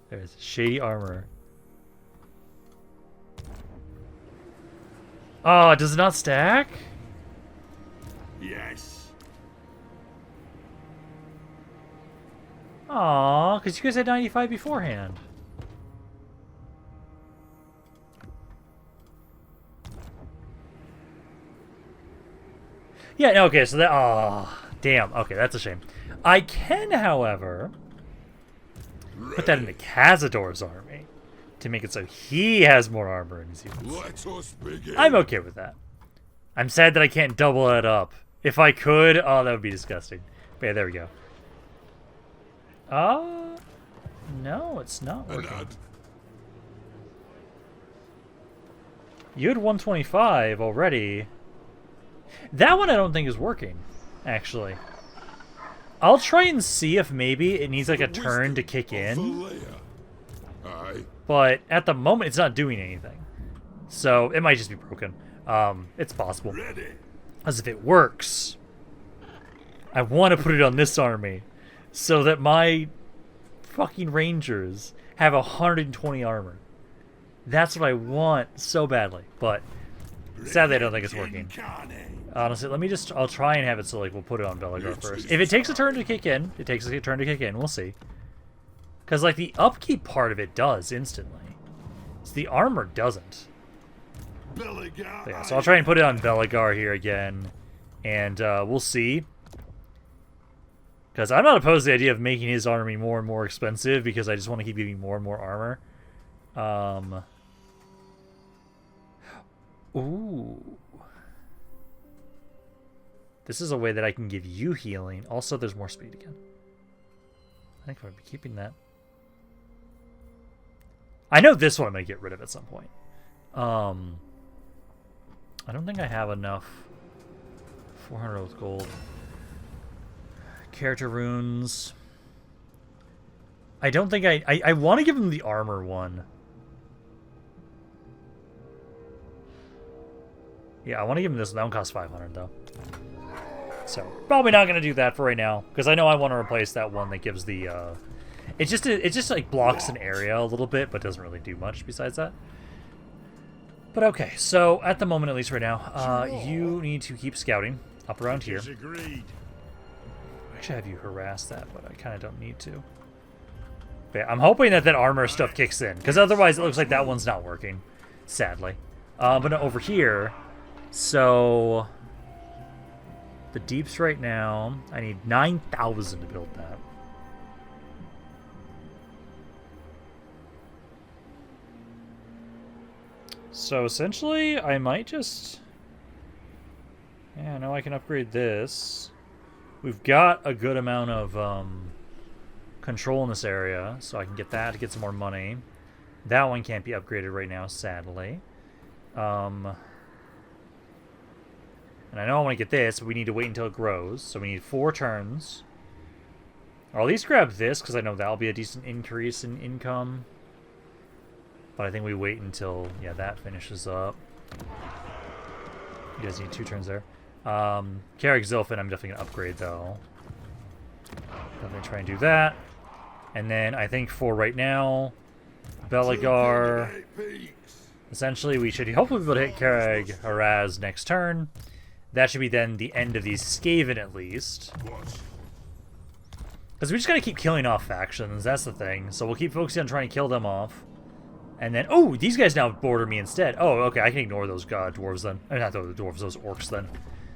A: There's Shady Armor. Oh, does it not stack?
B: Yes.
A: Aw, because you guys had 95 beforehand. Yeah, no, okay, so that... Oh, damn. Okay, that's a shame. I can, however, put that into Cazador's army to make it so he has more armor in his units.
B: Let us begin.
A: I'm okay with that. I'm sad that I can't double it up. If I could, oh, that would be disgusting. But yeah, there we go. No, it's not working. You had 125 already. That one I don't think is working, actually. I'll try and see if maybe it needs like a turn to kick in. But at the moment, it's not doing anything. So it might just be broken. It's possible. As if it works, I want to put it on this army so that my fucking rangers have 120 armor. That's what I want so badly. But sadly, I don't think it's working. Honestly, let me just... I'll try and have it so, like, we'll put it on Belegar first. If it takes a turn to kick in, it takes a turn to kick in. We'll see. Because, like, the upkeep part of it does instantly. So the armor doesn't. Yeah, so I'll try and put it on Belegar here again. And we'll see. Because I'm not opposed to the idea of making his army more and more expensive, because I just want to keep giving more and more armor. Ooh. This is a way that I can give you healing. Also, there's more speed again. I think I'm going to be keeping that. I know this one I'm going to get rid of at some point. I don't think I have enough. 400 with gold. Character runes. I don't think I want to give him the armor one. Yeah, I want to give him this. That one costs 500 though. So probably not gonna do that for right now, because I know I want to replace that one that gives the. It just like blocks an area a little bit, but doesn't really do much besides that. But okay, so at the moment, at least right now, you need to keep scouting up around here. I should have you harass that, but I kind of don't need to. But yeah, I'm hoping that armor stuff kicks in, because otherwise it looks like that one's not working, sadly. But no, over here, so the deeps right now, I need 9,000 to build that. So essentially, I might just... Yeah, now I can upgrade this. We've got a good amount of control in this area, so I can get that to get some more money. That one can't be upgraded right now, sadly. And I know I want to get this, but we need to wait until it grows. So we need 4 turns. Or at least grab this, because I know that'll be a decent increase in income. But I think we wait until, yeah, that finishes up. You guys need 2 turns there. Karag Zilfin, I'm definitely going to upgrade, though. Definitely try and do that. And then I think for right now, Belegar. Essentially, we should hopefully be able to hit Karag Haraz next turn. That should be then the end of these Skaven, at least. Because we just got to keep killing off factions, that's the thing. So we'll keep focusing on trying to kill them off. And then, oh, these guys now border me instead. Oh, okay, I can ignore those dwarves then. I mean, not those dwarves, those orcs then.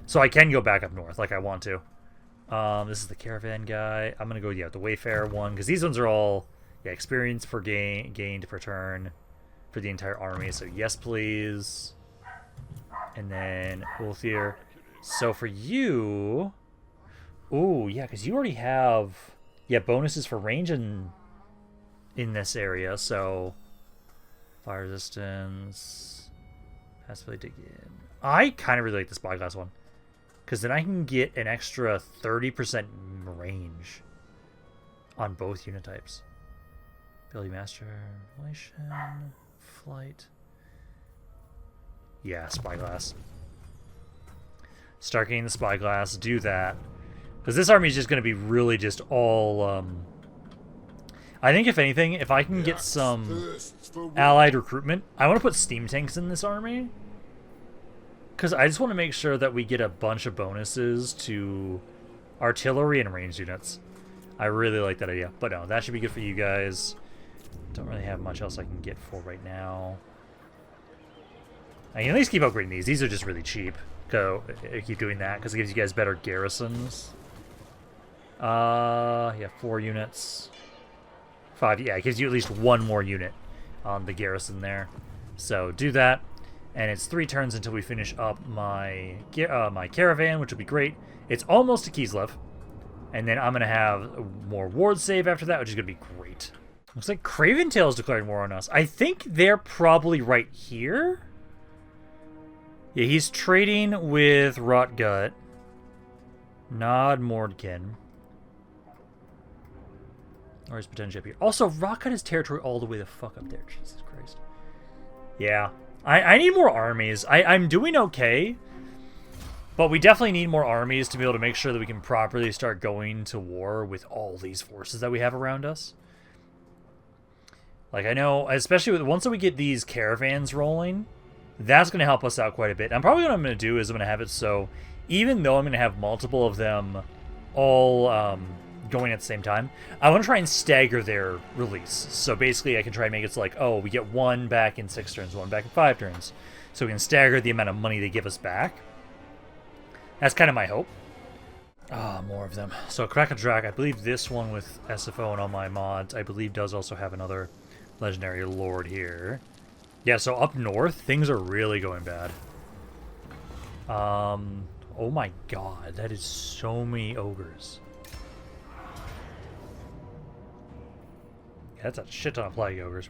A: So I can go back up north like I want to. This is the caravan guy. I'm going to go, yeah, the Wayfarer one. Because these ones are all, yeah, experience per gained per turn for the entire army. So yes, please. And then Ulthir. So for you... Ooh, yeah, because you already have, yeah, bonuses for range in this area, so... Fire resistance... Passively dig in. I kind of really like the spyglass one. Because then I can get an extra 30% range on both unit types. Ability Master, Relation, Flight. Yeah, Spyglass. Start getting the Spyglass, do that. Because this army is just going to be really just all... I think if anything, if I can get some allied recruitment, I want to put steam tanks in this army. Because I just want to make sure that we get a bunch of bonuses to artillery and ranged units. I really like that idea. But no, that should be good for you guys. Don't really have much else I can get for right now. I can at least keep upgrading these. These are just really cheap. Go keep doing that because it gives you guys better garrisons. Yeah, 4 units. 5, yeah, it gives you at least 1 more unit on the garrison there. So do that. And it's 3 turns until we finish up my my caravan, which will be great. It's almost to Kislev. And then I'm going to have more ward save after that, which is going to be great. Looks like Craventail's declaring war on us. I think they're probably right here. Yeah, he's trading with Rotgut. Nod Mordkin. Or he's potentially up here. Also, Rotgut has territory all the way the fuck up there. Jesus Christ. Yeah. I need more armies. I'm doing okay. But we definitely need more armies to be able to make sure that we can properly start going to war with all these forces that we have around us. Like, I know, especially with once we get these caravans rolling, that's going to help us out quite a bit. And probably what I'm going to do is I'm going to have it so, even though I'm going to have multiple of them all going at the same time, I want to try and stagger their release. So basically I can try and make it so like, oh, we get 1 back in 6 turns, 1 back in 5 turns. So we can stagger the amount of money they give us back. That's kind of my hope. Ah, more of them. So Krakadrak, I believe this one with SFO and all my mods, I believe does also have another legendary lord here. Yeah, so up north, things are really going bad. Oh my god, that is so many ogres. Yeah, that's a shit ton of plague ogres.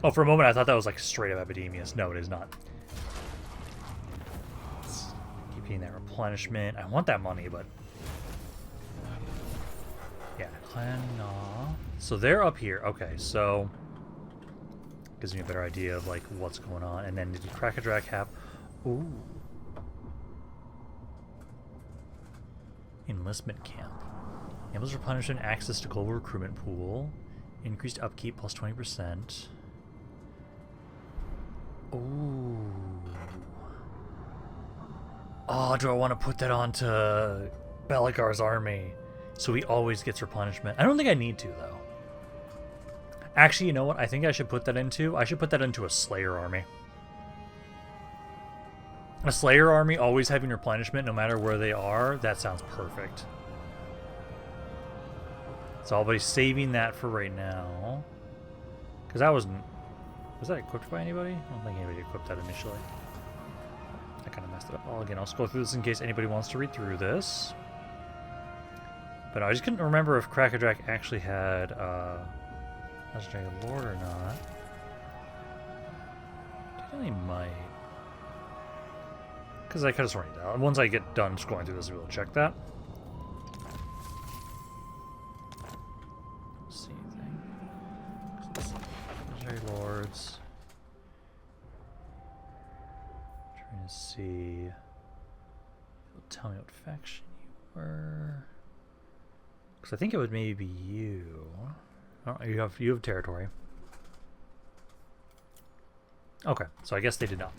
A: Oh, for a moment I thought that was like straight up Epidemius. No, it is not. Let's keep getting that replenishment. I want that money, but... yeah, Clan Nah. So they're up here. Okay, so... gives me a better idea of like what's going on. And then did Krakadrak have... ooh. Enlistment camp. Enables replenishment, access to global recruitment pool. Increased upkeep plus 20%. Ooh. Oh, do I want to put that onto Belegar's army so he always gets replenishment? I don't think I need to, though. Actually, you know what? I think I should put that into... I should put that into a Slayer army. A Slayer army always having replenishment no matter where they are, that sounds perfect. So I'll be saving that for right now. Because that wasn't... was that equipped by anybody? I don't think anybody equipped that initially. I kind of messed it up. Well, again, I'll just go through this in case anybody wants to read through this. But I just couldn't remember if Krakadrak actually had Legendary Lord or not. Definitely might. Because I could have sworn he did. Once I get done just going through this, we'll check that. Let's see anything. Legendary Lords. Trying to see. It'll tell me what faction you were. Because I think it would maybe be you. Oh, you have territory. Okay, so I guess they did not.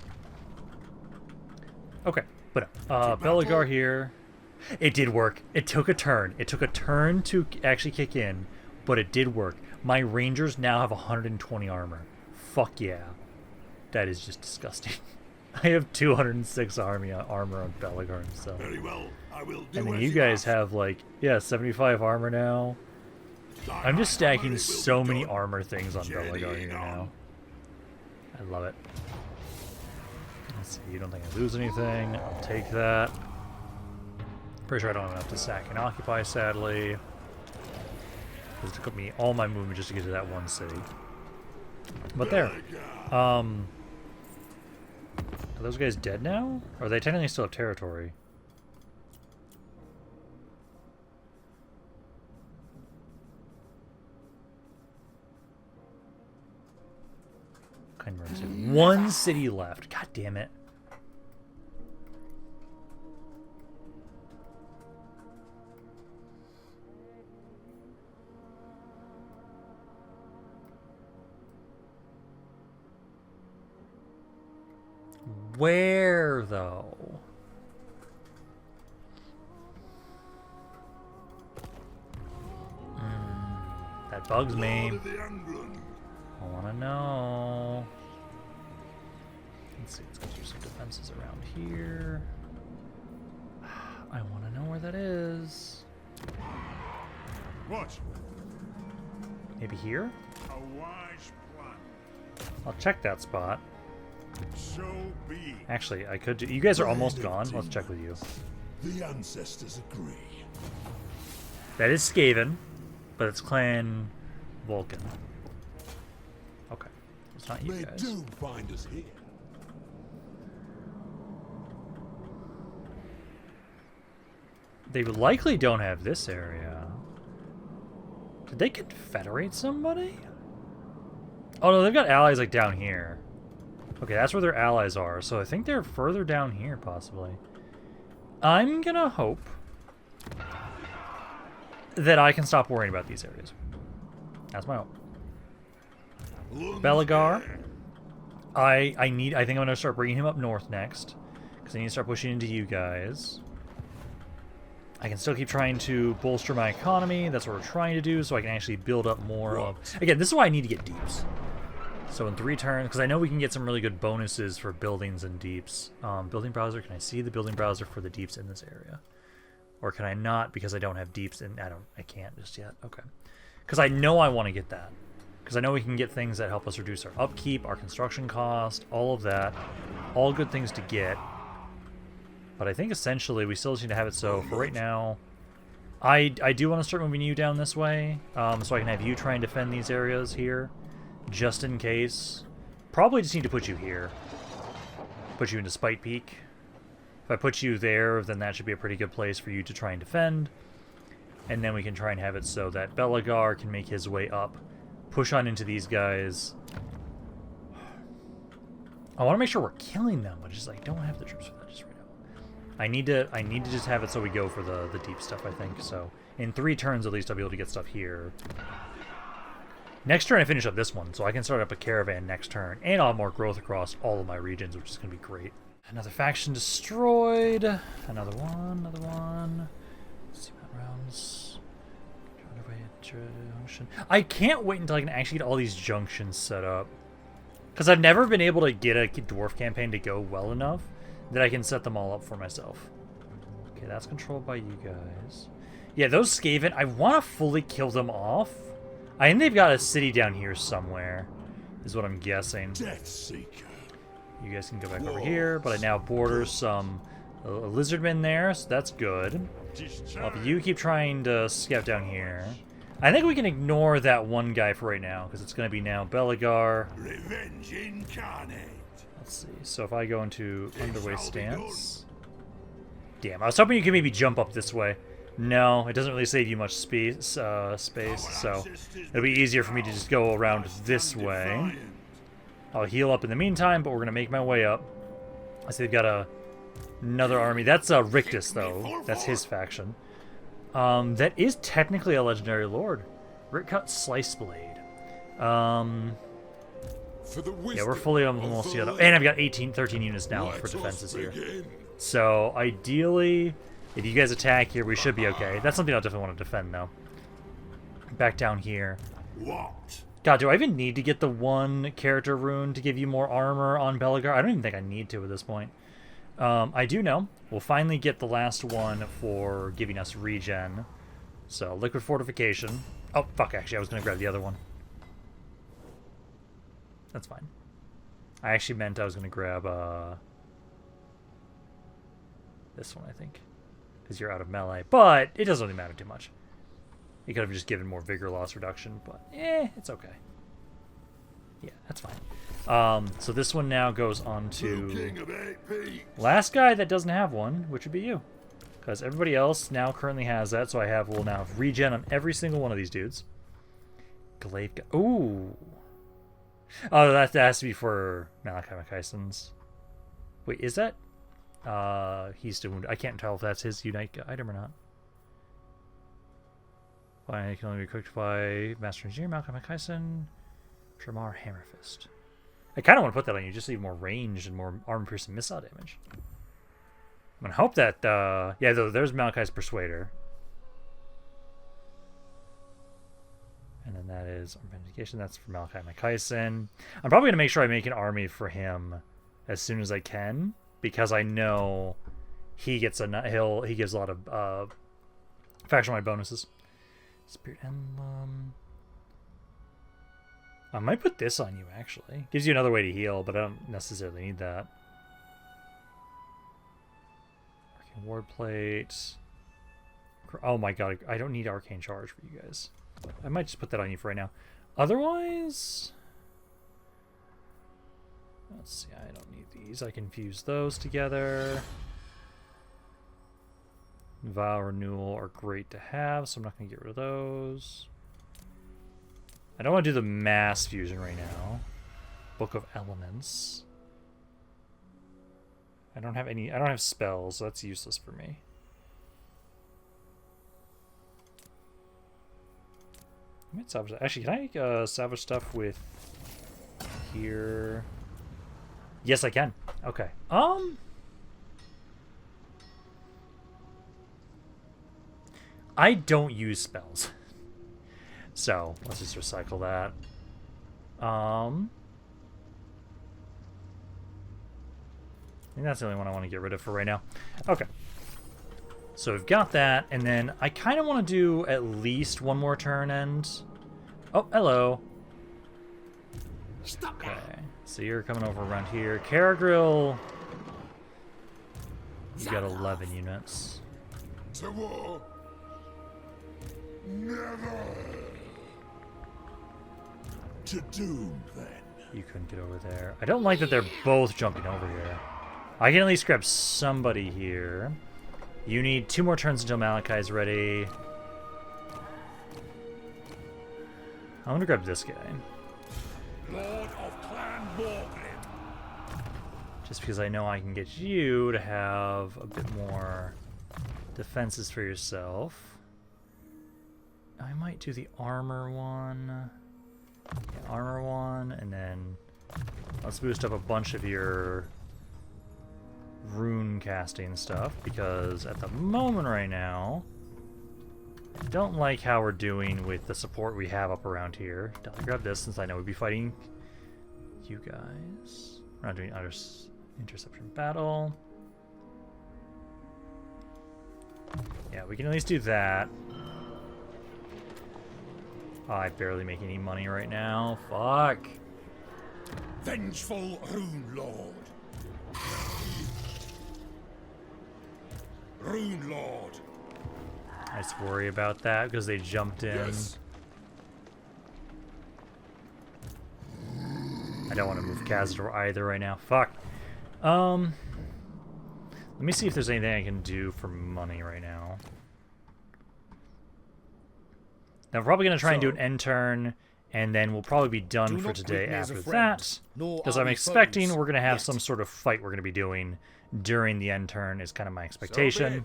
A: Okay, but Belegar here. It did work. It took a turn. It took a turn to actually kick in, but it did work. My Rangers now have 120 armor. Fuck yeah. That is just disgusting. I have 206 armor on Belegar himself.
B: Very well. I will do
A: And then
B: as
A: you guys have like, yeah, 75 armor now. I'm just stacking so many armor things on Belegar here now. I love it. Let's see, you don't think I lose anything. I'll take that. Pretty sure I don't have enough to sack and occupy, sadly. It took me all my movement just to get to that one city. But there. Are those guys dead now? Or they technically still have territory? One city left. God damn it. Where, though? That bugs me. I want to know. Let's see, let's go through some defenses around here. I want to know where that is.
B: What?
A: Maybe here?
B: A wise plan.
A: I'll check that spot.
B: So be.
A: Actually, I could do. You guys are almost gone. Let's check with you.
B: The ancestors agree.
A: That is Skaven, but it's Clan Vulcan. Okay. It's not you
B: May
A: guys.
B: doom find us here.
A: They likely don't have this area. Did they confederate somebody? Oh no, they've got allies like down here. Okay, that's where their allies are, so I think they're further down here, possibly. I'm gonna hope that I can stop worrying about these areas. That's my hope. Belegar. I think I'm gonna start bringing him up north next, because I need to start pushing into you guys. I can still keep trying to bolster my economy. That's what we're trying to do, so I can actually build up more of... Again, this is why I need to get deeps. So in 3 turns, because I know we can get some really good bonuses for buildings and deeps. Building browser, can I see the building browser for the deeps in this area? Or can I not because I don't have deeps and I can't just yet. Okay. Because I know I want to get that. Because I know we can get things that help us reduce our upkeep, our construction cost, all of that. All good things to get. But I think essentially we still just need to have it so for right now. I do want to start moving you down this way. So I can have you try and defend these areas here. Just in case. Probably just need to put you here. Put you into Spite Peak. If I put you there, then that should be a pretty good place for you to try and defend. And then we can try and have it so that Belegar can make his way up. Push on into these guys. I want to make sure we're killing them, but just I don't have the troops for that just right now. I need to just have it so we go for the deep stuff, I think. So in 3 turns at least I'll be able to get stuff here. Next turn I finish up this one, so I can start up a caravan next turn, and I'll have more growth across all of my regions, which is going to be great. Another faction destroyed. Another one, another one. Let's see what rounds. I can't wait until I can actually get all these junctions set up. Because I've never been able to get a dwarf campaign to go well enough that I can set them all up for myself. Okay, that's controlled by you guys. Yeah, those Skaven, I want to fully kill them off. I think they've got a city down here somewhere, is what I'm guessing.
B: Death Seeker.
A: You guys can go back over here, but I now border some lizardmen there, so that's good. If you keep trying to scout down here. I think we can ignore that one guy for right now, because it's going to be now Belegar.
B: Revenge incarnate.
A: Let's see, so if I go into underway stance. Damn, I was hoping you could maybe jump up this way. No, it doesn't really save you much space, so it'll be easier for me to just go around this way. I'll heal up in the meantime, but we're going to make my way up. I see they've got another army. That's Rictus, though. That's his faction. That is technically a legendary lord. Ritcut Slice Blade. Yeah, we're fully almost the other. And I've got 13 units now for defenses here. So, ideally, if you guys attack here, we should be okay. That's something I'll definitely want to defend, though. Back down here.
B: What?
A: God, do I even need to get the 1 character rune to give you more armor on Belegar? I don't even think I need to at this point. I do know. We'll finally get the last one for giving us regen. So, liquid fortification. Oh, fuck, actually, I was going to grab the other one. That's fine. I actually meant I was going to grab this one, I think. Because you're out of melee. But it doesn't really matter too much. You could have just given more vigor loss reduction, but it's okay. Yeah, that's fine. So this one now goes on to last guy that doesn't have one, which would be you. Because everybody else now currently has that, so will now have regen on every single one of these dudes. Glaive. Ooh. Oh, that has to be for Malachi McKyson's. Wait, is that? He's still wounded. I can't tell if that's his Unite item or not. Why it can only be equipped by Master Engineer Malachi McKyson. Dramar Hammer Fist. I kind of want to put that on you, just so you have more range and more armor-piercing missile damage. I'm gonna hope that, yeah, there's Malachi's Persuader. And then that is Authentication. That's for Malachi McKyson. I'm probably gonna make sure I make an army for him as soon as I can, because I know he gets he gives a lot of faction-wide bonuses. Spirit Emblem. I might put this on you, actually. Gives you another way to heal, but I don't necessarily need that. Arcane Ward Plate. Oh my god, I don't need Arcane Charge for you guys. I might just put that on you for right now. Otherwise... let's see, I don't need these. I can fuse those together. Vow Renewal are great to have, so I'm not going to get rid of those. I don't want to do the mass fusion right now. Book of Elements. I don't have spells, so that's useless for me. I might salvage that. Actually, can I salvage stuff with here? Yes, I can. Okay. I don't use spells. So, let's just recycle that. I think that's the only one I want to get rid of for right now. Okay. So we've got that, and then I kind of want to do at least one more turn end. Oh, hello. Okay, so you're coming over around here. Caragrill, you got 11 units.
B: To war. Never. To doom, then.
A: You couldn't get over there. I don't like that they're both jumping over here. I can at least grab somebody here. You need 2 more turns until Malachi's ready. I'm gonna grab this guy.
B: Lord of Clan Morgan.
A: Just because I know I can get you to have a bit more defenses for yourself. I might do the armor one. Yeah, armor one, and then let's boost up a bunch of your rune casting stuff, because at the moment right now I don't like how we're doing with the support we have up around here. I'll grab this since I know we'd be fighting you guys. We're not doing other interception battle. Yeah, we can at least do that. Oh, I barely make any money right now. Fuck.
B: Vengeful Rune Lord. Rune Lord.
A: I just worry about that because they jumped in.
B: Yes.
A: I don't want to move Kazador either right now. Fuck. Let me see if there's anything I can do for money right now. Now, we're probably going to try and do an end turn, and then we'll probably be done for today after that. Because I'm expecting we're going to have some sort of fight we're going to be doing during the end turn, is kind of my expectation.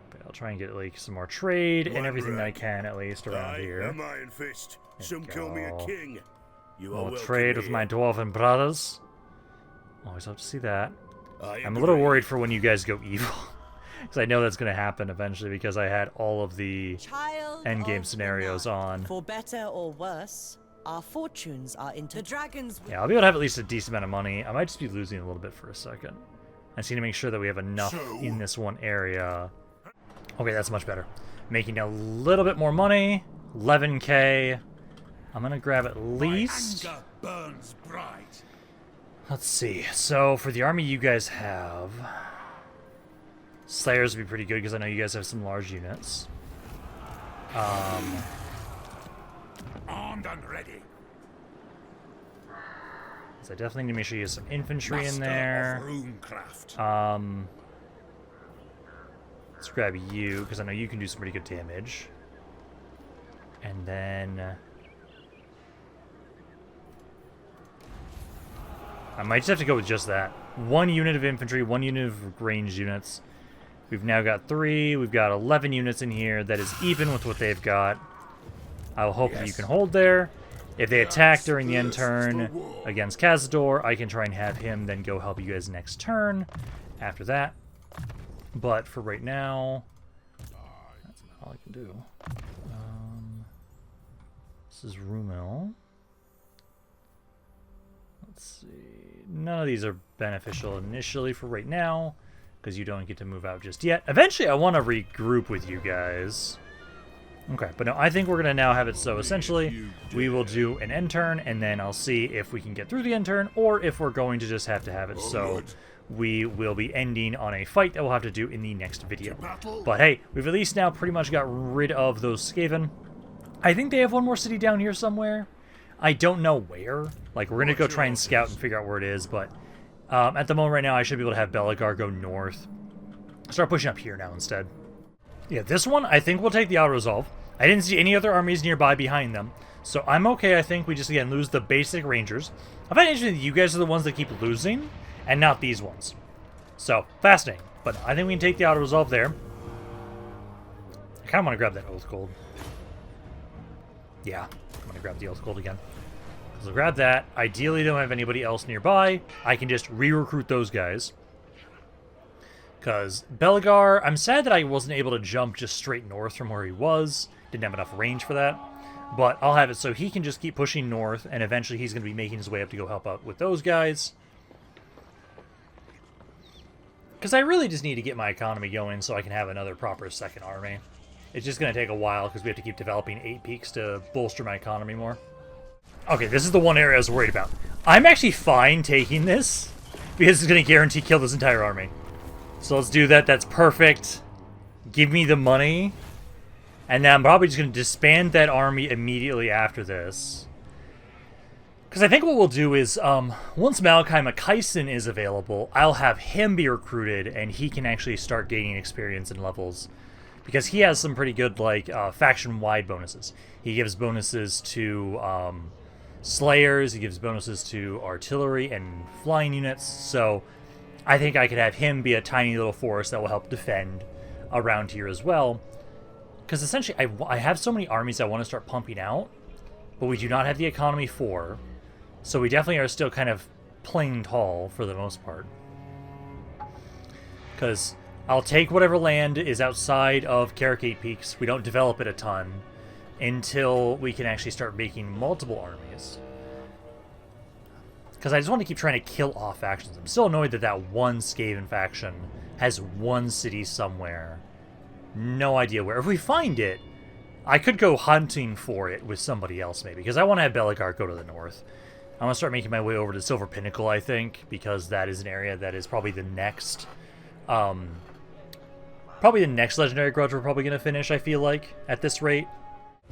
A: But I'll try and get like some more trade and everything that I can, at least, around here.
B: Iron Fist. Some call me a king. You
A: I'll trade with my dwarven brothers. Always love to see that. I'm a little worried for when you guys go evil. Because I know that's going to happen eventually, because I had all of the endgame scenarios on.
C: For better or worse, our fortunes are into the dragons.
A: Yeah, I'll be able to have at least a decent amount of money. I might just be losing a little bit for a second. I just need to make sure that we have enough in this one area. Okay, that's much better. Making a little bit more money. 11k. I'm going to grab at least...
B: anger burns bright.
A: Let's see. So, for the army you guys have... Slayers would be pretty good, because I know you guys have some large units.
B: Armed and ready.
A: So I definitely need to make sure you have some infantry in
B: Master
A: there.
B: of runecraft.
A: Let's grab you, because I know you can do some pretty good damage. And then I might just have to go with just that. 1 unit of infantry, 1 unit of ranged units. We've now got 3. We've got 11 units in here. That is even with what they've got. I'll hope that you can hold there. If they attack during the end turn against Cazador, I can try and have him then go help you guys next turn after that. But for right now, that's not all I can do. This is Rumel. Let's see. None of these are beneficial initially for right now, because you don't get to move out just yet. Eventually, I want to regroup with you guys. Okay, but no, I think we're going to now have it so essentially we will do an end turn, and then I'll see if we can get through the end turn, or if we're going to just have to have it so we will be ending on a fight that we'll have to do in the next video. But hey, we've at least now pretty much got rid of those Skaven. I think they have one more city down here somewhere. I don't know where. Like, we're going to go try and scout and figure out where it is, but at the moment right now, I should be able to have Belegar go north. Start pushing up here now instead. Yeah, this one, I think we'll take the auto-resolve. I didn't see any other armies nearby behind them, so I'm okay. I think we just, again, lose the basic rangers. I find it interesting that you guys are the ones that keep losing, and not these ones. So, fascinating. But I think we can take the auto-resolve there. I kind of want to grab that Oath Gold. Yeah, I'm going to grab the Oath Gold again. So I'll grab that. Ideally, don't have anybody else nearby. I can just re-recruit those guys. Because Belegar, I'm sad that I wasn't able to jump just straight north from where he was. Didn't have enough range for that. But I'll have it so he can just keep pushing north, and eventually he's going to be making his way up to go help out with those guys. Because I really just need to get my economy going so I can have another proper second army. It's just going to take a while because we have to keep developing 8 peaks to bolster my economy more. Okay, this is the one area I was worried about. I'm actually fine taking this because it's going to guarantee kill this entire army. So let's do that. That's perfect. Give me the money. And then I'm probably just going to disband that army immediately after this. Because I think what we'll do is, once Malachi McKyson is available, I'll have him be recruited, and he can actually start gaining experience and levels. Because he has some pretty good, like, faction-wide bonuses. He gives bonuses to Slayers, he gives bonuses to artillery and flying units, so I think I could have him be a tiny little force that will help defend around here as well. Because essentially, I have so many armies I want to start pumping out, but we do not have the economy for, so we definitely are still kind of playing tall for the most part. Because I'll take whatever land is outside of Caracate Peaks. We don't develop it a ton until we can actually start making multiple armies. Because I just want to keep trying to kill off factions. I'm still annoyed that that one Skaven faction has one city somewhere. No idea where. If we find it, I could go hunting for it with somebody else maybe. Because I want to have Belegar go to the north. I want to start making my way over to Silver Pinnacle, I think. Because that is an area that is probably the next... probably the next Legendary Grudge we're probably going to finish, I feel like, at this rate.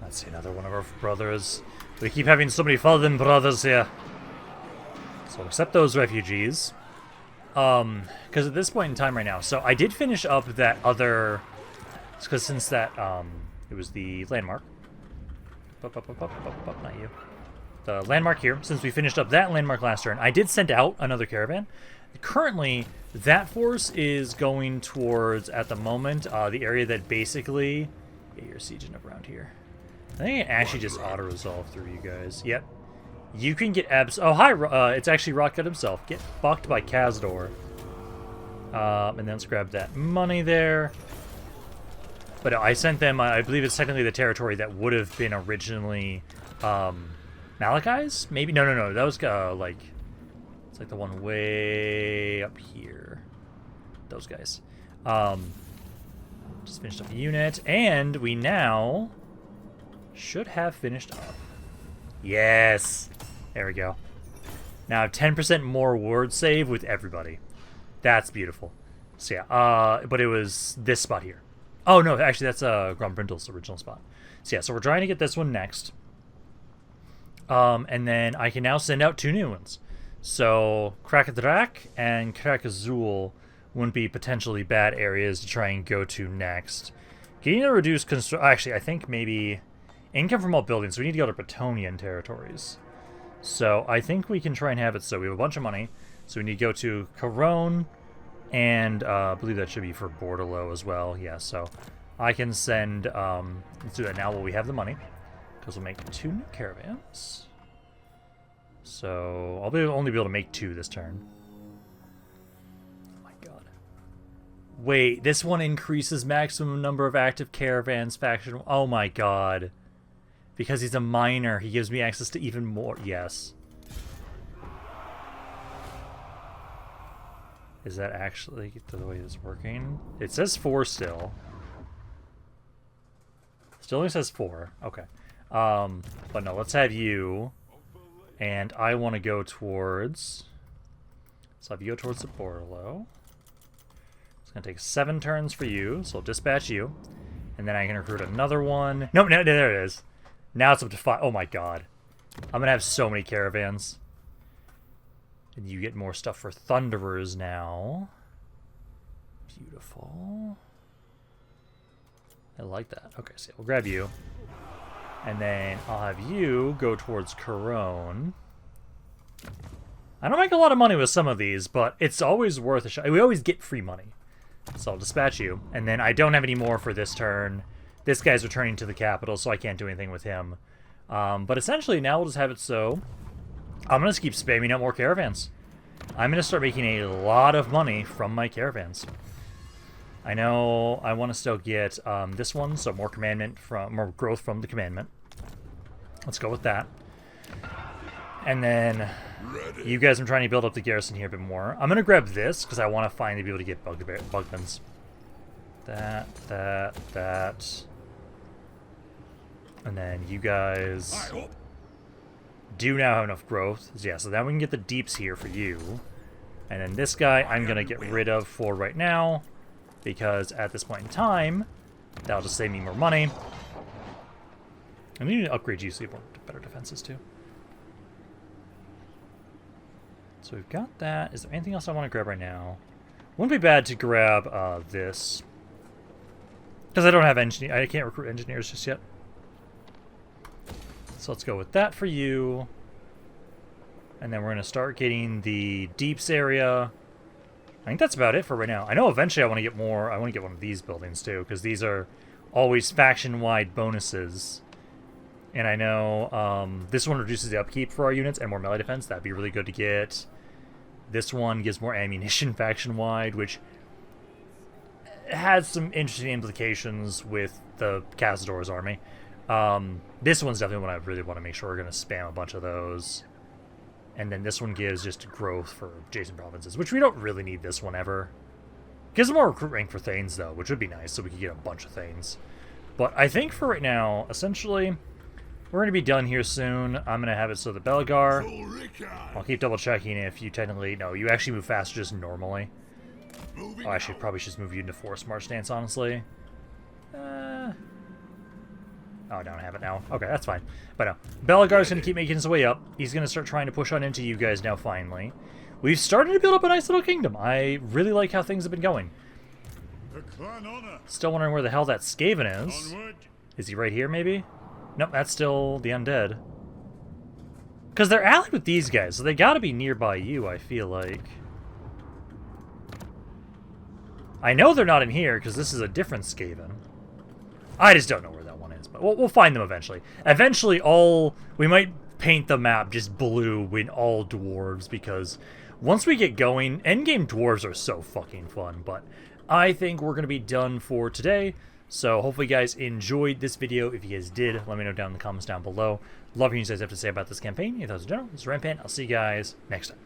A: Let's see, another one of our brothers. We keep having so many fallen brothers here. So accept those refugees. Because at this point in time right now, so I did finish up that other... Because since that, it was the landmark. Not you. The landmark here. Since we finished up that landmark last turn, I did send out another caravan. Currently, that force is going towards, at the moment, the area that basically... Yeah, you're sieging up around here. I think I can actually just auto-resolve through you guys. Yep. You can get Oh, hi! It's actually Rockcut himself. Get fucked by Cazador. And then let's grab that money there. But I sent them, I believe it's technically the territory that would have been originally Malachi's? Maybe? No. That was, like... It's like the one way up here. Those guys. Just finished up a unit. And we now should have finished up. Yes! There we go. Now 10% more word save with everybody. That's beautiful. So yeah, but it was this spot here. Oh no, actually that's Grombrindle's original spot. So yeah, so we're trying to get this one next. And then I can now send out 2 new ones. So Krakadrak and Krakazul wouldn't be potentially bad areas to try and go to next. Getting a reduced actually, I think maybe income from all buildings. So we need to go to Bretonnian territories. So I think we can try and have it so we have a bunch of money. So we need to go to Caron, and I believe that should be for Bordello as well. Yeah, so I can send, let's do that now while we have the money, because we'll make 2 new caravans. So I'll only be able to make 2 this turn. Oh my god. Wait, this one increases maximum number of active caravans faction. Oh my god. Because he's a minor, he gives me access to even more. Yes. Is that actually the way it's working? It says 4 still. Still only says 4. Okay. But no, let's have you. And I want to go towards... So if you go towards the Bordello. It's going to take 7 turns for you, so I'll dispatch you. And then I can recruit another one. No, there it is. Now it's up to 5. Oh my god. I'm going to have so many caravans. And you get more stuff for Thunderers now. Beautiful. I like that. Okay, so we'll grab you. And then I'll have you go towards Caron. I don't make a lot of money with some of these, but it's always worth a shot. We always get free money. So I'll dispatch you. And then I don't have any more for this turn. This guy's returning to the capital, so I can't do anything with him. But essentially, now we'll just have it so... I'm going to keep spamming out more caravans. I'm going to start making a lot of money from my caravans. I know I want to still get this one, so more growth from the commandment. Let's go with that. And then you guys, I'm trying to build up the garrison here a bit more. I'm going to grab this because I want to finally be able to get bugmans. That. And then you guys do now have enough growth. Yeah, so now we can get the deeps here for you. And then this guy I'm going to get rid of for right now. Because at this point in time, that'll just save me more money. I need to upgrade you so you have better defenses too. So we've got that. Is there anything else I want to grab right now? Wouldn't be bad to grab this. Because I don't have engineers. I can't recruit engineers just yet. So let's go with that for you. And then we're going to start getting the deeps area. I think that's about it for right now. I know eventually I want to get more. I want to get one of these buildings too, because these are always faction-wide bonuses. And I know this one reduces the upkeep for our units and more melee defense. That'd be really good to get. This one gives more ammunition faction-wide, which has some interesting implications with the Cazador's army. This one's definitely one I really want to make sure we're going to spam a bunch of those. And then this one gives just growth for adjacent provinces, which we don't really need this one ever. Gives more recruit rank for Thanes, though, which would be nice, so we could get a bunch of Thanes. But I think for right now, essentially, we're going to be done here soon. I'm going to have it so the Belegar... I'll keep double-checking if you technically... No, you actually move faster just normally. Oh, I should probably just move you into Force March stance, honestly. Oh, I don't have it now. Okay, that's fine. But no, Belegar's going to keep making his way up. He's going to start trying to push on into you guys now, finally. We've started to build up a nice little kingdom. I really like how things have been going. Still wondering where the hell that Skaven is. Is he right here, maybe? Nope, that's still the undead. Because they're allied with these guys, so they got to be nearby you, I feel like. I know they're not in here, because this is a different Skaven. I just don't know where that one is, but we'll find them eventually. Eventually, we might paint the map just blue in all dwarves, because once we get going, endgame dwarves are so fucking fun, but I think we're going to be done for today. So hopefully you guys enjoyed this video. If you guys did, let me know down in the comments down below. Love hearing you guys have to say about this campaign. Your thoughts in general. This is Rampaned. I'll see you guys next time.